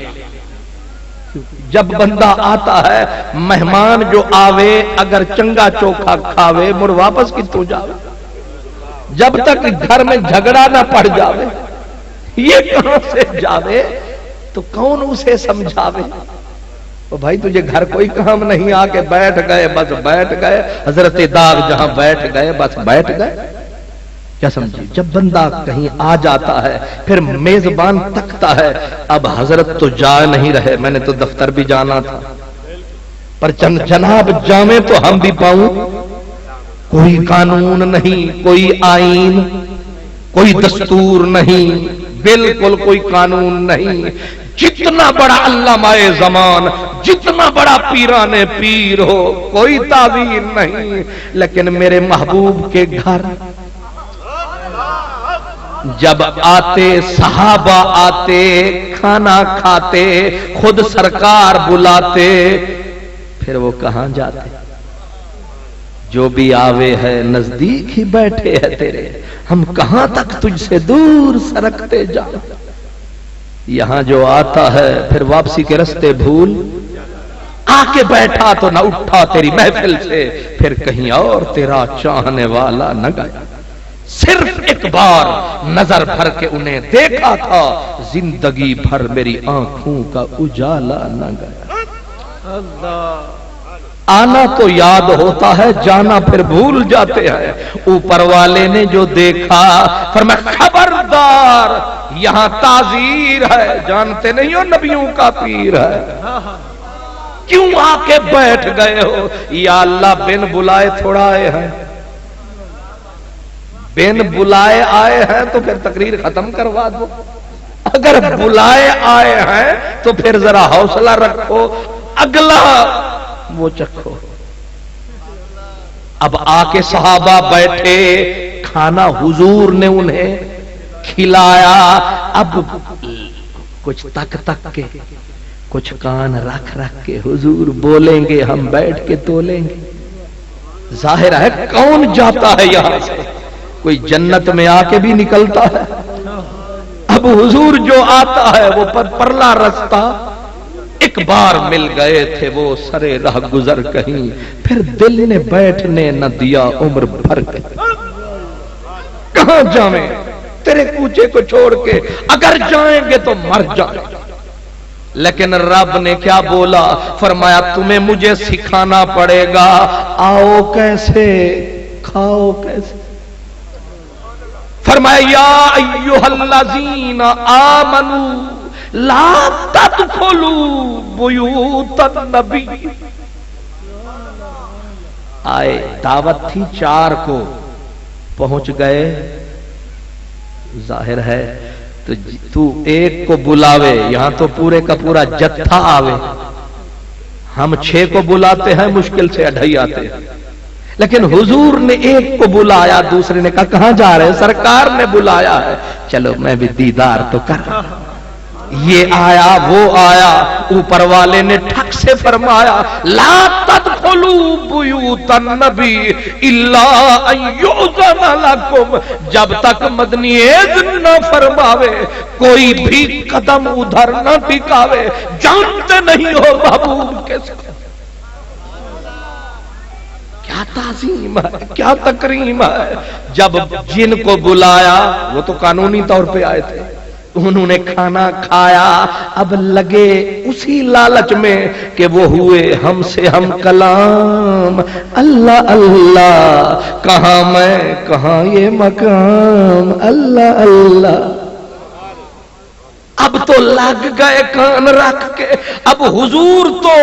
جب بندہ آتا ہے، مہمان جو آوے اگر چنگا چوکھا کھاوے، مڑ واپس کتوں جاوے؟ جب تک گھر میں جھگڑا نہ پڑ جاوے، یہ کہاں سے جاوے تو کون اسے سمجھاوے؟ تو بھائی تجھے گھر کوئی کام نہیں، آ کے بیٹھ گئے بس بیٹھ گئے، حضرت داغ جہاں بیٹھ گئے بس بیٹھ گئے، کیا سمجھے؟ جب بندہ کہیں آ جاتا ہے پھر میزبان تکتا ہے، اب حضرت تو جا نہیں رہے، میں نے تو دفتر بھی جانا تھا، پر جناب جامیں تو ہم بھی پاؤں، کوئی قانون نہیں، کوئی آئین، کوئی دستور نہیں، بالکل کوئی قانون نہیں۔ جتنا بڑا علامہ زمان، جتنا بڑا پیرانے پیر ہو کوئی تعویل نہیں، لیکن میرے محبوب کے گھر جب آتے صحابہ آتے کھانا کھاتے خود سرکار بلاتے، پھر وہ کہاں جاتے؟ جو بھی آوے ہے نزدیک ہی بیٹھے ہے تیرے، ہم کہاں تک تجھ سے دور سرکتے جائیں؟ یہاں جو آتا ہے پھر واپسی کے رستے بھول آ کے بیٹھا تو نہ اٹھا تیری محفل سے، پھر کہیں اور تیرا چاہنے والا نہ گیا۔ صرف ایک بار نظر بھر کے انہیں دیکھا تھا، زندگی بھر میری آنکھوں کا اجالا نہ گیا۔ آنا تو یاد ہوتا ہے، جانا پھر بھول جاتے ہیں۔ اوپر والے نے جو دیکھا فرمایا خبردار یہاں تعزیر ہے، جانتے نہیں ہو نبیوں کا پیر ہے، کیوں آ کے بیٹھ گئے ہو؟ یا اللہ بن بلائے تھوڑا آئے ہیں، بن بلائے آئے ہیں تو پھر تقریر ختم کروا دو، اگر بلائے آئے ہیں تو پھر ذرا حوصلہ رکھو، اگلا وہ چکھو۔ اب آ کے صحابہ بیٹھے، کھانا حضور نے انہیں کھلایا، اب کچھ تک کے کچھ کان رکھ کے حضور بولیں گے، ہم بیٹھ کے تولیں گے۔ ظاہر ہے کون جاتا ہے یہاں سے؟ کوئی جنت میں آ کے بھی نکلتا ہے۔ اب حضور جو آتا ہے وہ پرلا رستہ، ایک بار مل گئے تھے وہ سرے راہ گزر کہیں، پھر دل نے بیٹھنے نہ دیا عمر بھر کے۔ کہاں جائیں تیرے کوچے کو چھوڑ کے، اگر جائیں گے تو مر جائیں۔ لیکن رب نے کیا بولا؟ فرمایا تمہیں مجھے سکھانا پڑے گا، آؤ کیسے کھاؤ کیسے۔ فرمایا یا ایھا الذین آمنوا لا تدخلوا بیوت النبی۔ آئے دعوت تھی 4 کو، پہنچ گئے، ظاہر ہے تو ایک کو بلاوے، یہاں تو پورے کا پورا جتھا آوے۔ ہم 6 کو بلاتے ہیں، مشکل سے 2.5 آتے ہیں، لیکن حضور نے ایک کو بلایا، دوسرے نے کہا کہاں جا رہے؟ سرکار نے بلایا ہے، چلو میں بھی دیدار تو کر۔ یہ آیا وہ آیا، اوپر والے نے ٹھک سے فرمایا لا تدخلوا بیوت النبی الا ان یؤذن لکم، جب تک مدنی اذن نہ فرماوے کوئی بھی قدم ادھر نہ ٹکاوے۔ جانتے نہیں ہو محبوب کے ساتھ کیا تعظیم ہے، کیا تکریم ہے۔ جب جن کو بلایا، وہ تو قانونی طور پہ آئے تھے، انہوں نے کھانا کھایا، اب لگے اسی لالچ میں کہ وہ ہوئے ہم سے ہم کلام، اللہ اللہ کہاں میں کہاں یہ مقام، اللہ اللہ۔ اب تو لگ گئے کان رکھ کے، اب حضور تو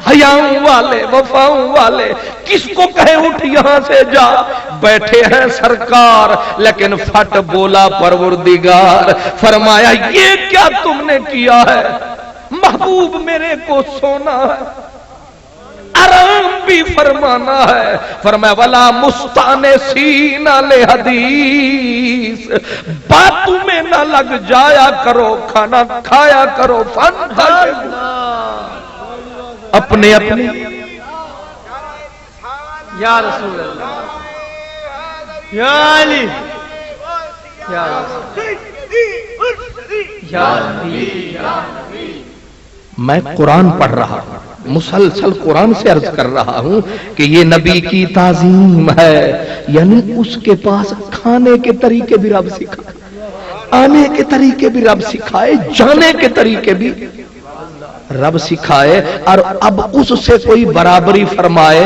حیاؤں والے وفاؤں والے، کس کو کہے اٹھ یہاں سے جا؟ بیٹھے ہیں سرکار، لیکن پھٹ بولا پروردگار، فرمایا یہ کیا تم نے کیا ہے؟ محبوب میرے کو سونا ہے، آرام بھی فرمانا ہے۔ فرمایا ولا مستانسین لحدیث، باتوں میں نہ لگ جایا کرو، کھانا کھایا کرو، اپنے اپنے
یا رسول اللہ، یا علی، یا نبی۔
میں قرآن پڑھ رہا ہوں، مسلسل قرآن سے عرض کر رہا ہوں کہ یہ نبی کی تعظیم ہے، یعنی اس کے پاس کھانے کے طریقے بھی رب سکھائے، آنے کے طریقے بھی رب سکھائے، جانے کے طریقے بھی رب سکھائے، اور اب اس سے کوئی برابری فرمائے،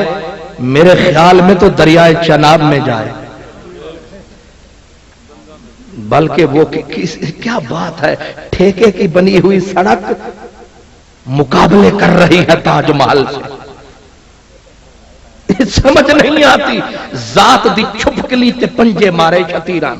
میرے خیال میں تو دریائے چناب میں جائے۔ بلکہ وہ کیا بات ہے، ٹھیکے کی بنی ہوئی سڑک مقابلے کر رہی ہے تاج محل سے، سمجھ نہیں آتی۔ ذات دی چھپ کلی تے پنجے مارے شتیران،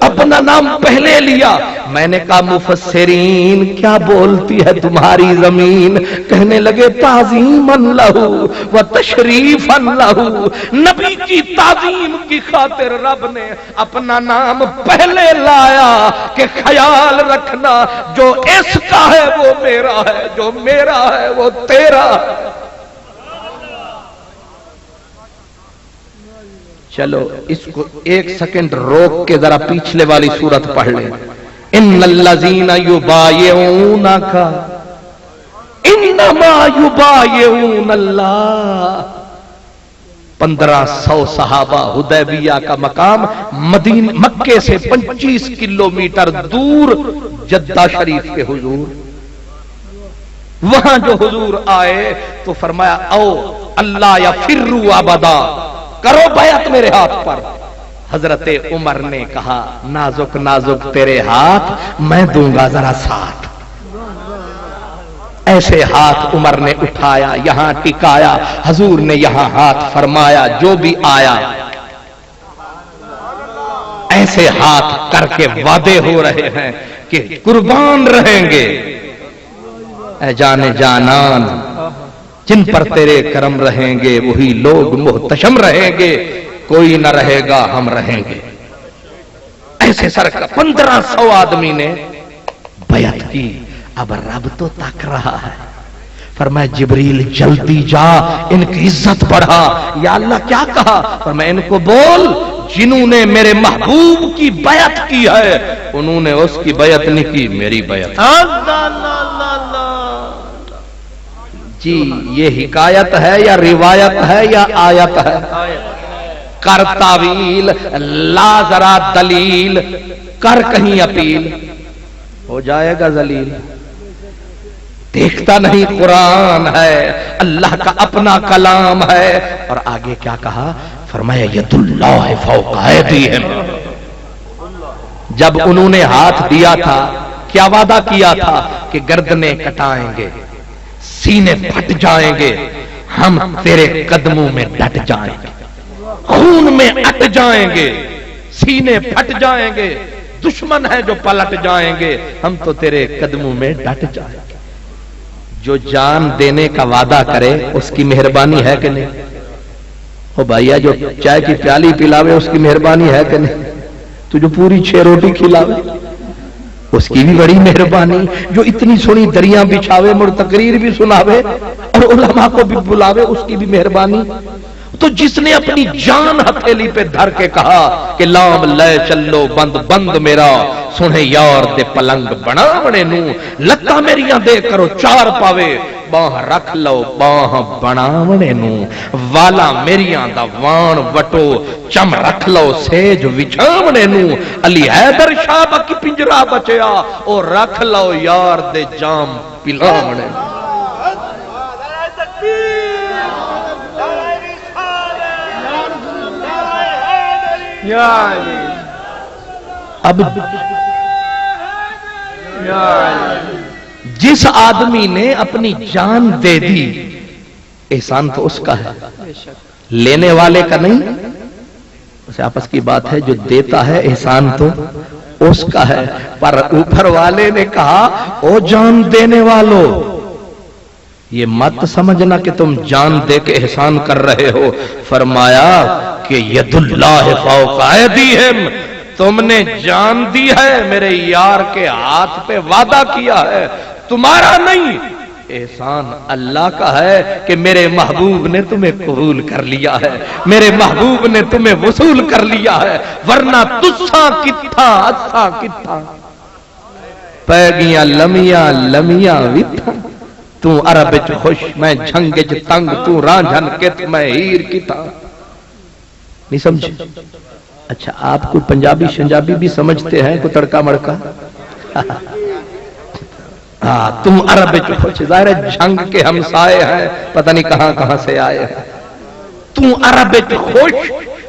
اپنا نام پہلے لیا. میں نے کہا مفسرین کیا بولتی ہے تمہاری زمین؟ کہنے لگے تعظیماً لہو و تشریفاً لہو، نبی کی تعظیم کی خاطر رب نے اپنا نام پہلے لایا کہ خیال رکھنا جو اس کا ہے وہ میرا ہے، جو میرا ہے وہ تیرا ہے. چلو اس کو ایک سیکنڈ روک کے ذرا پیچھلے والی سورت پڑھ لیں. ان الذین یبایعونک انما یبایعون اللہ. 1500 صحابہ، حدیبیہ کا مقام مکے سے 25 کلومیٹر دور، جدہ شریف کے حضور. وہاں جو حضور آئے تو فرمایا او اللہ یفروا ابدا، کرو بیعت میرے ہاتھ پر. حضرت عمر نے کہا نازک نازک تیرے ہاتھ، میں دوں گا ذرا ساتھ. ایسے ہاتھ عمر نے اٹھایا، یہاں ٹکایا، حضور نے یہاں ہاتھ فرمایا. جو بھی آیا ایسے ہاتھ کر کے وعدے ہو رہے ہیں کہ قربان رہیں گے اے جان جانان، جن پر تیرے کرم رہیں گے وہی لوگ محتشم رہیں گے، کوئی نہ رہے گا ہم رہیں گے. ایسے سرکار 1500 آدمی نے بیعت کی. اب رب تو تک رہا ہے، فرمایا جبریل جلدی جا ان کی عزت بڑھا. یا اللہ کیا کہا؟ فرمایا ان کو بول جنہوں نے میرے محبوب کی بیعت کی ہے انہوں نے اس کی بیعت نہیں کی، میری بیعت. جی یہ حکایت ہے یا روایت ہے یا آیت ہے؟ کر تعویل، لا ذرا دلیل، کر کہیں اپیل، ہو جائے گا ذلیل. دیکھتا نہیں قرآن ہے، اللہ کا اپنا کلام ہے. اور آگے کیا کہا؟ فرمایا ید اللہ فوق ایدیہم. جب انہوں نے ہاتھ دیا تھا کیا وعدہ کیا تھا؟ کہ گردنیں کٹائیں گے، سینے پھٹ جائیں گے، ہم تیرے قدموں میں ڈٹ جائیں گے، خون میں اٹ جائیں گے، سینے پھٹ جائیں گے، دشمن ہے جو پلٹ جائیں گے، ہم تو تیرے قدموں میں ڈٹ جائیں گے. جو جان دینے کا وعدہ کرے اس کی مہربانی ہے کہ نہیں؟ او بھائیا جو چائے کی پیالی پلاوے اس کی مہربانی ہے کہ نہیں؟ تو جو پوری 6 روٹی کھلاوے اس کی بھی بڑی مہربانی. جو اتنی سنی دریاں بچھاوے، مڑ تقریر بھی سناوے اور علماء کو بھی بلاوے، اس کی بھی مہربانی. تو جس نے اپنی جان ہتھیلی پہ دھر کے کہا کہ لام لے چلو بند بند میرا، سنے یار دے پلنگ بناونے نو، لتا میریاں دے کرو 4 پاوے، باہ رکھ لو باہ بناونے نو، والا میریاں دا وان وٹو، چم رکھ لو سیج وچھاونے نو، علی حیدر شاہ بکی پنجرا بچیا، او رکھ لو یار دے جام پلاونے نو. اب جس آدمی نے اپنی جان دے دی احسان تو اس کا ہے، لینے والے کا نہیں. اسے آپس کی بات ہے، جو دیتا ہے احسان تو اس کا ہے. پر اوپر والے نے کہا او جان دینے والو، یہ مت سمجھنا کہ تم جان دے کے احسان کر رہے ہو. فرمایا کہ ید اللہ فوق ایدیہم، تم نے جان دی ہے، میرے یار کے ہاتھ پہ وعدہ کیا ہے، تمہارا نہیں. احسان اللہ کا ہے کہ میرے محبوب نے تمہیں قبول کر لیا ہے، میرے محبوب نے تمہیں وصول کر لیا ہے، ورنہ تساں کتھا اساں کتھا، پہ گیاں لمیاں لمیاں وتھاں. تو عرب چ خوش میں جھنگ چ تنگ، تو رانجھن کت میں ہیر کتا. نہیں سمجھے؟ اچھا آپ کو پنجابی شنجابی بھی سمجھتے ہیں، کو تڑکا مڑکا؟ ہاں تم عرب چ خوش، ظاہر ہے جھنگ کے ہمسائے ہیں، پتہ نہیں کہاں کہاں سے آئے ہیں. تو عرب چ خوش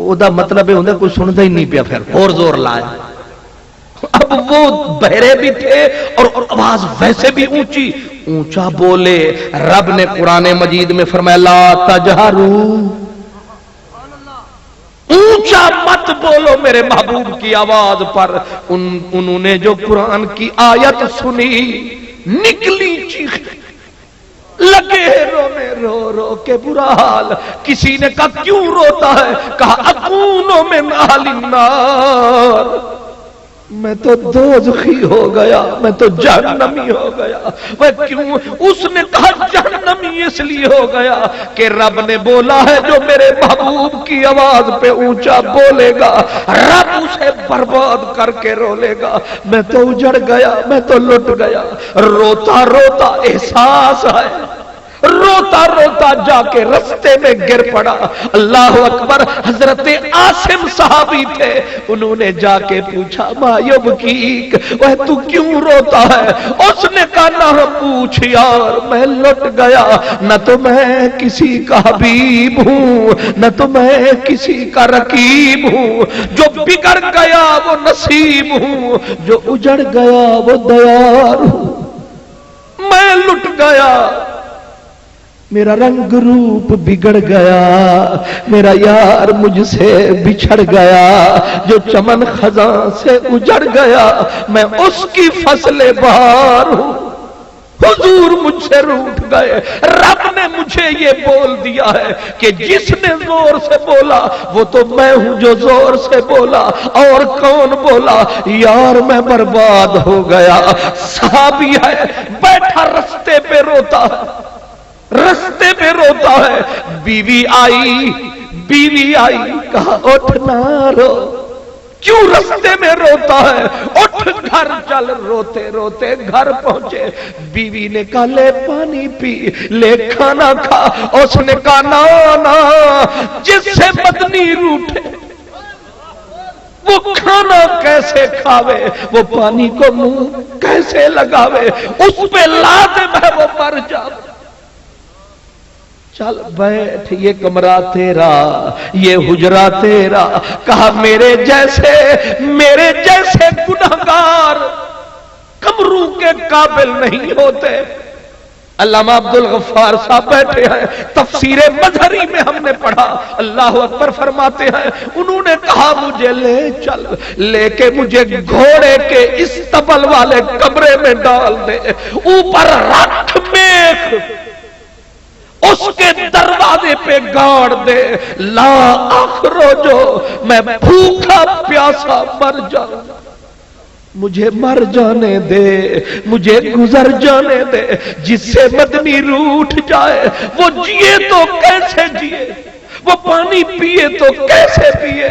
ਉਹਦਾ ਮਤਲਬ ਇਹ ਹੁੰਦਾ ਕੋਈ ਸੁਣਦਾ ਹੀ ਨਹੀਂ ਪਿਆ, ਫਿਰ ਹੋਰ ਜ਼ੋਰ ਲਾਇਆ। اب وہ بہرے بھی تھے اور آواز ویسے بھی اونچا بولے۔ رب نے قرآن مجید میں فرمایا لا تجہروا، اونچا مت بولو میرے محبوب کی آواز پر۔ انہوں نے جو قرآن کی آیت سنی نکلی چیخ، لگے رونے، رو رو کے برا حال۔ کسی نے کہا کیوں روتا ہے؟ کہا اکونو من اہل النار، میں تو دوزخی ہو گیا، میں تو جہنمی ہو گیا۔ وہ کیوں؟ اس نے کہا جہنمی اس لیے ہو گیا کہ رب نے بولا ہے جو میرے محبوب کی آواز پہ اونچا بولے گا رب اسے برباد کر کے رولے گا۔ میں تو اجڑ گیا، میں تو لٹ گیا۔ روتا روتا احساس ہے، روتا روتا جا کے رستے میں گر پڑا۔ اللہ اکبر۔ حضرت عاصم صحابی تھے، انہوں نے جا کے پوچھا ما یبکیک، وہ تو کیوں روتا ہے؟ اس نے کہا نہ پوچھ یار، میں لٹ گیا، نہ تو میں کسی کا حبیب ہوں، نہ تو میں کسی کا رقیب ہوں۔ جو بگڑ گیا وہ نصیب ہوں، جو اجڑ گیا وہ دیار ہوں۔ میں لٹ گیا، میرا رنگ روپ بگڑ گیا، میرا یار مجھ سے بچھڑ گیا، جو چمن خزاں سے اجڑ گیا، میں اس کی فصل بہار ہوں۔ حضور مجھ سے روٹ گئے۔ رب نے مجھے یہ بول دیا ہے کہ جس نے زور سے بولا وہ تو میں ہوں جو زور سے بولا۔ اور کون بولا؟ یار میں برباد ہو گیا۔ صحابی ہے، بیٹھا رستے پہ روتا ہے، رستے میں روتا ہے۔ بیوی آئی کہا اٹھ نہ رو، کیوں رستے میں روتا ہے؟ اٹھ گھر چل۔ روتے روتے گھر پہنچے، بیوی نے کہا لے پانی پی، لے کھانا کھا۔ اس نے کہا نا، جس سے مدنی روٹے وہ کھانا کیسے کھاوے، وہ پانی کو منہ کیسے لگاوے، اس پہ لازم ہے وہ مر جاوے۔ چل بیٹھ، یہ کمرہ تیرا، یہ حجرہ تیرا۔ کہا میرے جیسے گنہگار کمروں کے قابل نہیں ہوتے۔ علامہ عبدالغفار صاحب بیٹھے ہیں، تفسیر مظہری میں ہم نے پڑھا، اللہ اکبر فرماتے ہیں انہوں نے کہا مجھے لے چل، لے کے مجھے گھوڑے کے استبل والے کمرے میں ڈال دے، اوپر رکھ میخ اس کے دروازے پہ گاڑ دے، لا اخرجو، میں بھوکا پیاسا مر جاؤں، مجھے مر جانے دے، مجھے گزر جانے دے۔ جس سے مدنی روٹھ جائے وہ جیے تو کیسے جیے، وہ پانی پیے تو کیسے پیے۔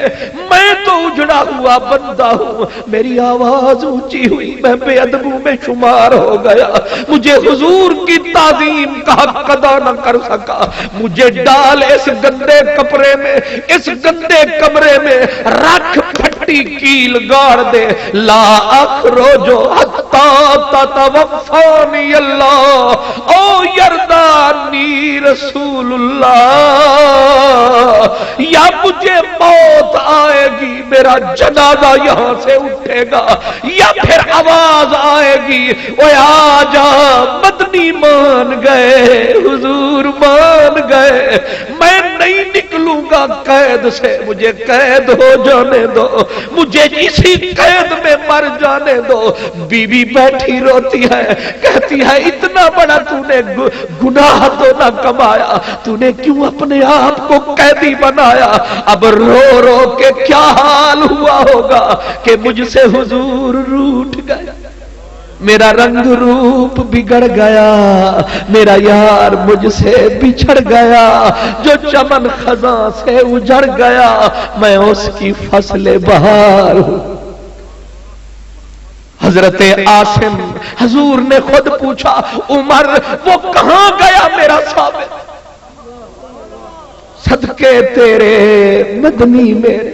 میں تو اجڑا ہوا بندہ ہوں، میری آواز اونچی ہوئی، میں بے ادبوں میں شمار ہو گیا، مجھے حضور کی تعظیم کا حق ادا نہ کر سکا۔ مجھے ڈال اس گندے کپڑے میں، اس گندے کمرے میں رکھ، پھٹی کیل گاڑ دے، لا اخرجو حتی تتوفانی اللہ او یردانی رسول اللہ۔ یا مجھے موت آئے گی، میرا جنازہ یہاں سے اٹھے گا، یا پھر آواز آئے گی اوے آجا مدنی مان گئے، حضور مان گئے، میں نہیں نکلوں گا قید سے، مجھے قید ہو جانے دو، مجھے اسی قید میں مر جانے دو۔ بیوی بیٹھی روتی ہے، کہتی ہے اتنا بڑا تو نے گناہ تو نہ کمایا، تو نے کیوں اپنے آپ کو قیدی بنایا؟ اب رو رو کے کیا حال ہوا ہوگا کہ مجھ سے حضور روٹھ گئے، میرا رنگ روپ بگڑ گیا، میرا یار مجھ سے بچھڑ گیا، جو چمن خزاں سے اجڑ گیا، میں اس کی فصل بہار ہوں۔ حضرت عاصم، حضور نے خود پوچھا عمر وہ کہاں گیا میرا ثابت؟ صدقے تیرے مدنی میرے،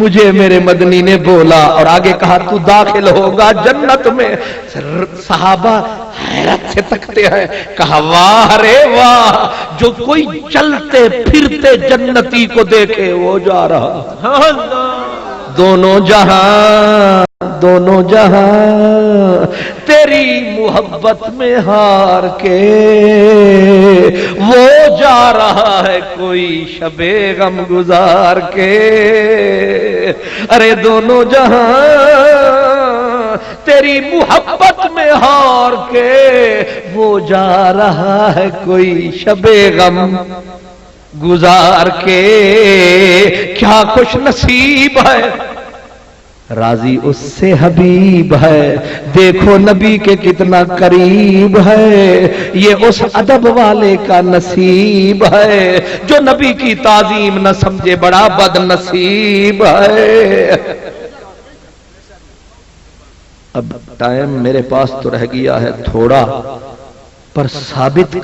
مجھے میرے مدنی نے بولا اور آگے کہا تو داخل ہوگا جنت میں. صحابہ حیرت سے تکتے ہیں. کہا واہ رے واہ, جو کوئی چلتے پھرتے جنتی کو دیکھے وہ جا رہا. دونوں جہاں تیری محبت میں ہار کے وہ جا رہا ہے کوئی شب غم گزار کے. ارے دونوں جہاں تیری محبت میں ہار کے وہ جا رہا ہے کوئی شب غم گزار کے. کیا خوش نصیب ہے راضی اس سے حبیب ہے. دیکھو نبی کے کتنا قریب ہے, یہ اس ادب والے کا نصیب ہے جو نبی کی تعظیم نہ سمجھے بڑا بد نصیب ہے. اب ٹائم میرے پاس تو رہ گیا ہے تھوڑا, پر ثابت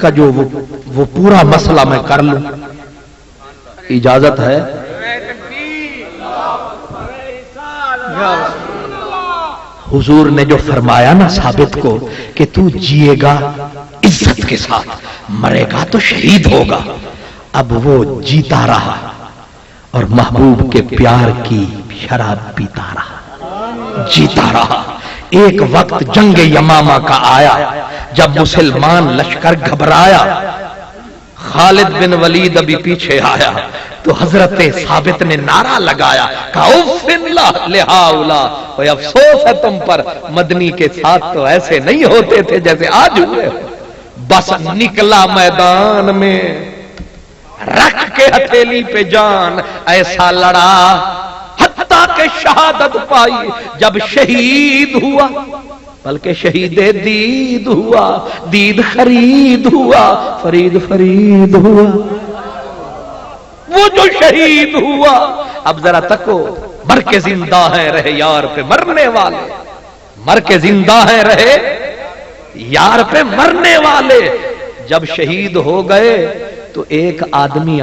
کا جو وہ پورا مسئلہ میں کر لوں, اجازت ہے؟ حضور نے جو فرمایا نا ثابت کو کہ تو جیے گا عزت کے ساتھ, مرے گا تو شہید ہوگا. اب وہ جیتا رہا اور محبوب کے پیار کی شراب پیتا رہا, جیتا رہا. ایک وقت جنگ یمامہ کا آیا جب مسلمان لشکر گھبرایا, خالد بن ولید ابھی پیچھے آیا تو حضرت ثابت نے نعرہ لگایا, کہا اوفن لہؤلاء, کوئی افسوس ہے تم پر, مدنی کے ساتھ تو ایسے نہیں ہوتے تھے جیسے آج ہوئے. بس نکلا میدان میں رکھ کے ہتھیلی پہ جان, ایسا لڑا حتیٰ کہ شہادت پائی. جب شہید ہوا بلکہ شہید دید ہوا, دید خرید ہوا, فرید ہوا, وہ جو شہید ہوا. اب ذرا تکو, مر کے زندہ ہیں رہے یار پہ مرنے والے, مر کے زندہ ہیں رہے یار پہ مرنے والے. جب شہید ہو گئے تو ایک آدمی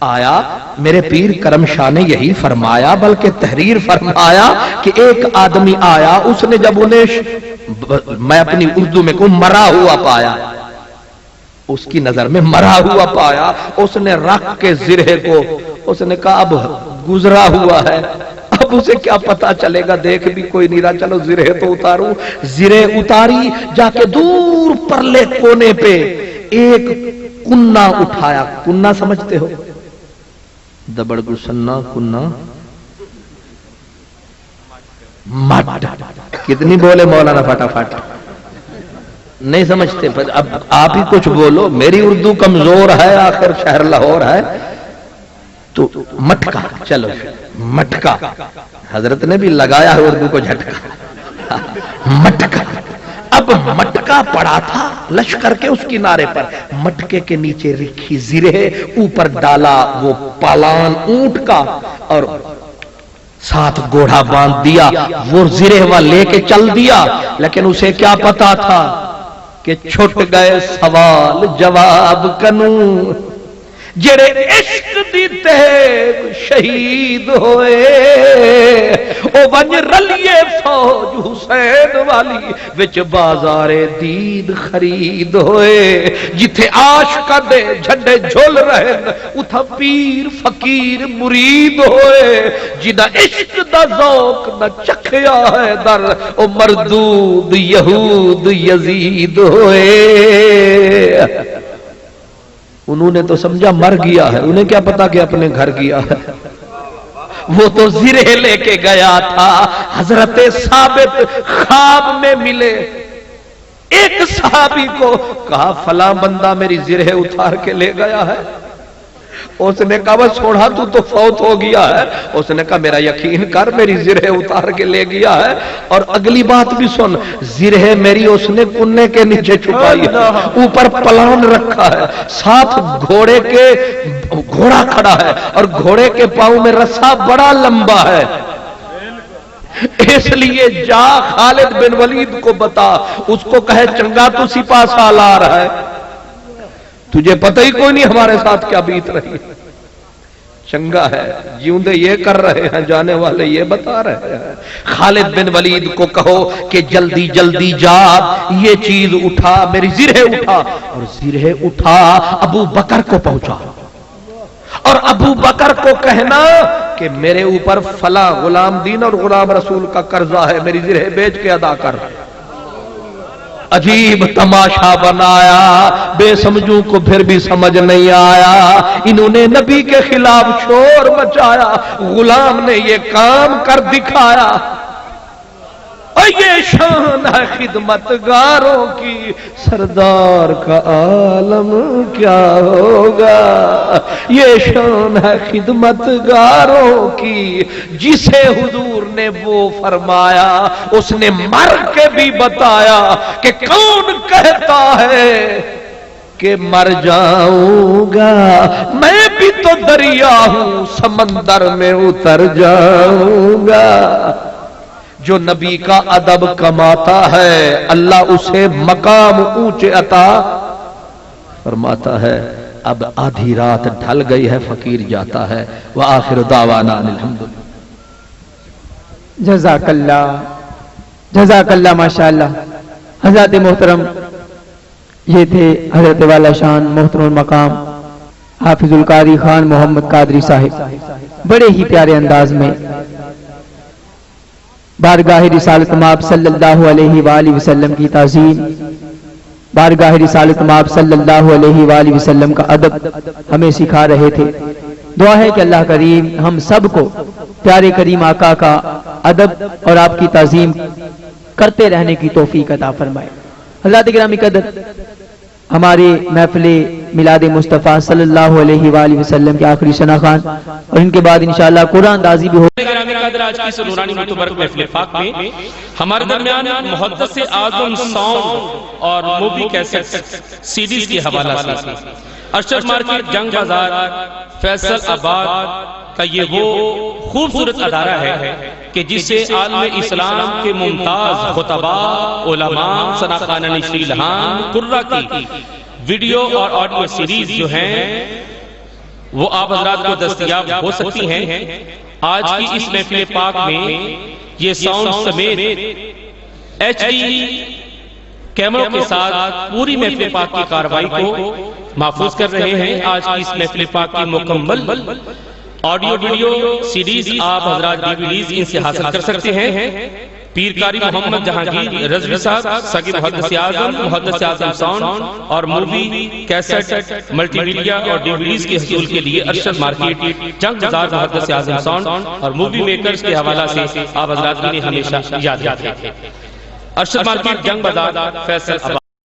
آیا, میرے پیر کرم شاہ نے یہی فرمایا, بلکہ تحریر فرمایا کہ ایک آدمی آیا, اس نے جب انہیں میں اپنی اردو میں کو مرا ہوا پایا, اس کی نظر میں مرا ہوا پایا, اس نے رکھ کے زرہ کو, اس نے کہا اب گزرا ہوا ہے, اب اسے کیا پتا چلے گا, دیکھ بھی کوئی نہیں رہا, چلو زرہ تو اتاروں. زرہ اتاری, جا کے دور پرلے کونے پہ ایک کنہ اٹھایا. کنہ سمجھتے ہو؟ دبڑ گسنا کنہ مٹ, کتنی بولے مولانا فٹافٹ, نہیں سمجھتے. اب آپ ہی کچھ بولو, میری اردو کمزور ہے, آخر شہر لاہور ہے. تو مٹکا, چلو مٹکا, حضرت نے بھی لگایا ہے اردو کو جھٹکا. مٹکا, اب مٹکا پڑا تھا لشکر کے اس کنارے پر, مٹکے کے نیچے رکھی زرہ, اوپر ڈالا وہ پالان اونٹ کا اور ساتھ گھوڑا باندھ دیا, وہ زرہ وہ لے کے چل دیا. لیکن اسے کیا پتا تھا کہ چھٹ گئے سوال جواب کنوں, جڑے عشق دیتے شہید ہوئے, او ونج رلیے فوج حسین والی وچ بازار دید خرید ہوئے. جتھے عاشقاں دے جھنڈے جھول رہے اتھا پیر فقیر مرید ہوئے. جنہ عشق دا ذوق نہ چکھیا ہے در, او مردود یہود یزید ہوئے. انہوں نے تو سمجھا مر گیا ہے, انہیں کیا پتا کہ اپنے گھر گیا ہے. وہ تو زرہ لے کے گیا تھا. حضرت ثابت خواب میں ملے, ایک صحابی کو کہا فلاں بندہ میری زرہ اتار کے لے گیا ہے. اس نے کہا بس چھوڑا, تو فوت ہو گیا ہے. اس نے کہا میرا یقین کر, میری زرہ اتار کے لے گیا ہے. اور اگلی بات بھی سن, زرہ میری اس نے کننے کے نیچے چھپائی ہے, اوپر پلان رکھا ہے, ساتھ گھوڑا کھڑا ہے اور گھوڑے کے پاؤں میں رسا بڑا لمبا ہے. اس لیے جا خالد بن ولید کو بتا, اس کو کہے چنگا تو سپاہ سالار ہے, تجھے پتہ ہی کوئی نہیں ہمارے ساتھ کیا بیت رہی. چنگا ہے، جیوندے یہ کر رہے ہیں، جانے والے یہ بتا رہے ہیں۔ خالد بن ولید کو کہو کہ جلدی جلدی جا، یہ چیز اٹھا، میری زرہ اٹھا، اور زرہ اٹھا ابو بکر کو پہنچا، اور ابو بکر کو کہنا کہ میرے اوپر فلاں غلام دین اور غلام رسول کا قرضہ ہے، میری زرہ بیچ کے ادا کر۔ عجیب تماشا بنایا، بے سمجھوں کو پھر بھی سمجھ نہیں آیا، انہوں نے نبی کے خلاف شور مچایا، غلام نے یہ کام کر دکھایا۔ اور یہ شان ہے خدمتگاروں کی، سردار کا عالم کیا ہوگا۔ یہ شان ہے خدمتگاروں کی، جسے حضور نے وہ فرمایا، اس نے مر کے بھی بتایا کہ کون کہتا ہے کہ مر جاؤں گا، میں بھی تو دریا ہوں، سمندر میں اتر جاؤں گا۔ جو نبی کا ادب کماتا ہے اللہ اسے مقام اونچے عطا فرماتا ہے۔ اب آدھی رات ڈھل گئی ہے، فقیر جاتا ہے۔ وآخر دعوانا الحمدللہ۔
جزاک اللہ ماشاءاللہ۔ حضرت محترم یہ تھے حضرت والا شان محترم المقام حافظ القاری خان محمد قادری صاحب، بڑے ہی پیارے انداز میں بارگاہ رسالت مآب صلی اللہ علیہ وآلہ وسلم کی تعظیم، بارگاہ رسالت مآب صلی اللہ علیہ وآلہ وسلم کا ادب ہمیں سکھا رہے تھے۔ دعا ہے کہ اللہ کریم ہم سب کو پیارے کریم آقا کا ادب اور آپ کی تعظیم کرتے رہنے کی توفیق عطا فرمائے۔ حضرات گرامی قدر، ہماری محفل میلاد مصطفیٰ صلی اللہ علیہ وآلہ وسلم کے آخری ثنا خوان، اور ان کے بعد انشاءاللہ قرآن اندازی بھی ہو۔
آج کی اس نورانی متبرک محفل پاک میں ہمارے درمیان محدث اعظم ساؤنڈ اور مووی کیسٹ سیڈیز کی حوالہ سے ارشد مارکیٹ جنگ بازار فیصل آباد کا یہ وہ خوبصورت ادارہ ہے کہ جسے عالم اسلام کے ممتاز خطباء، علماء، ثناخوان نشری لہان، قرہ کی ویڈیو اور آڈیو سیریز جو ہیں وہ آپ حضرات کو دستیاب ہو سکتی ہیں۔ آج کی اس محفل پاک میں یہ ساؤنڈ سمیت ایچ ڈی کیمروں کے ساتھ پوری محفل پاک کی کاروائی کو محفوظ کر رہے ہیں۔ آج کی اس محفل پاک کی مکمل آڈیو ویڈیو سیریز آپ حضرات ڈیویڈیز ان سے حاصل کر سکتے ہیں۔ پیر قاری محمد جہانگیر رضوی صاحب سگی محدث اعظم ساؤنڈ اور مووی کیسٹ ملٹی میڈیا اور ڈیویڈیز کے حصول کے لیے ارشد مارکیٹ جنگ بازار محدث اعظم ساؤنڈ اور مووی میکرز کے حوالہ سے آپ حضرات نے ہمیشہ یاد رکھیں۔ ارشد مارکیٹ جنگ بازار فیصل آباد۔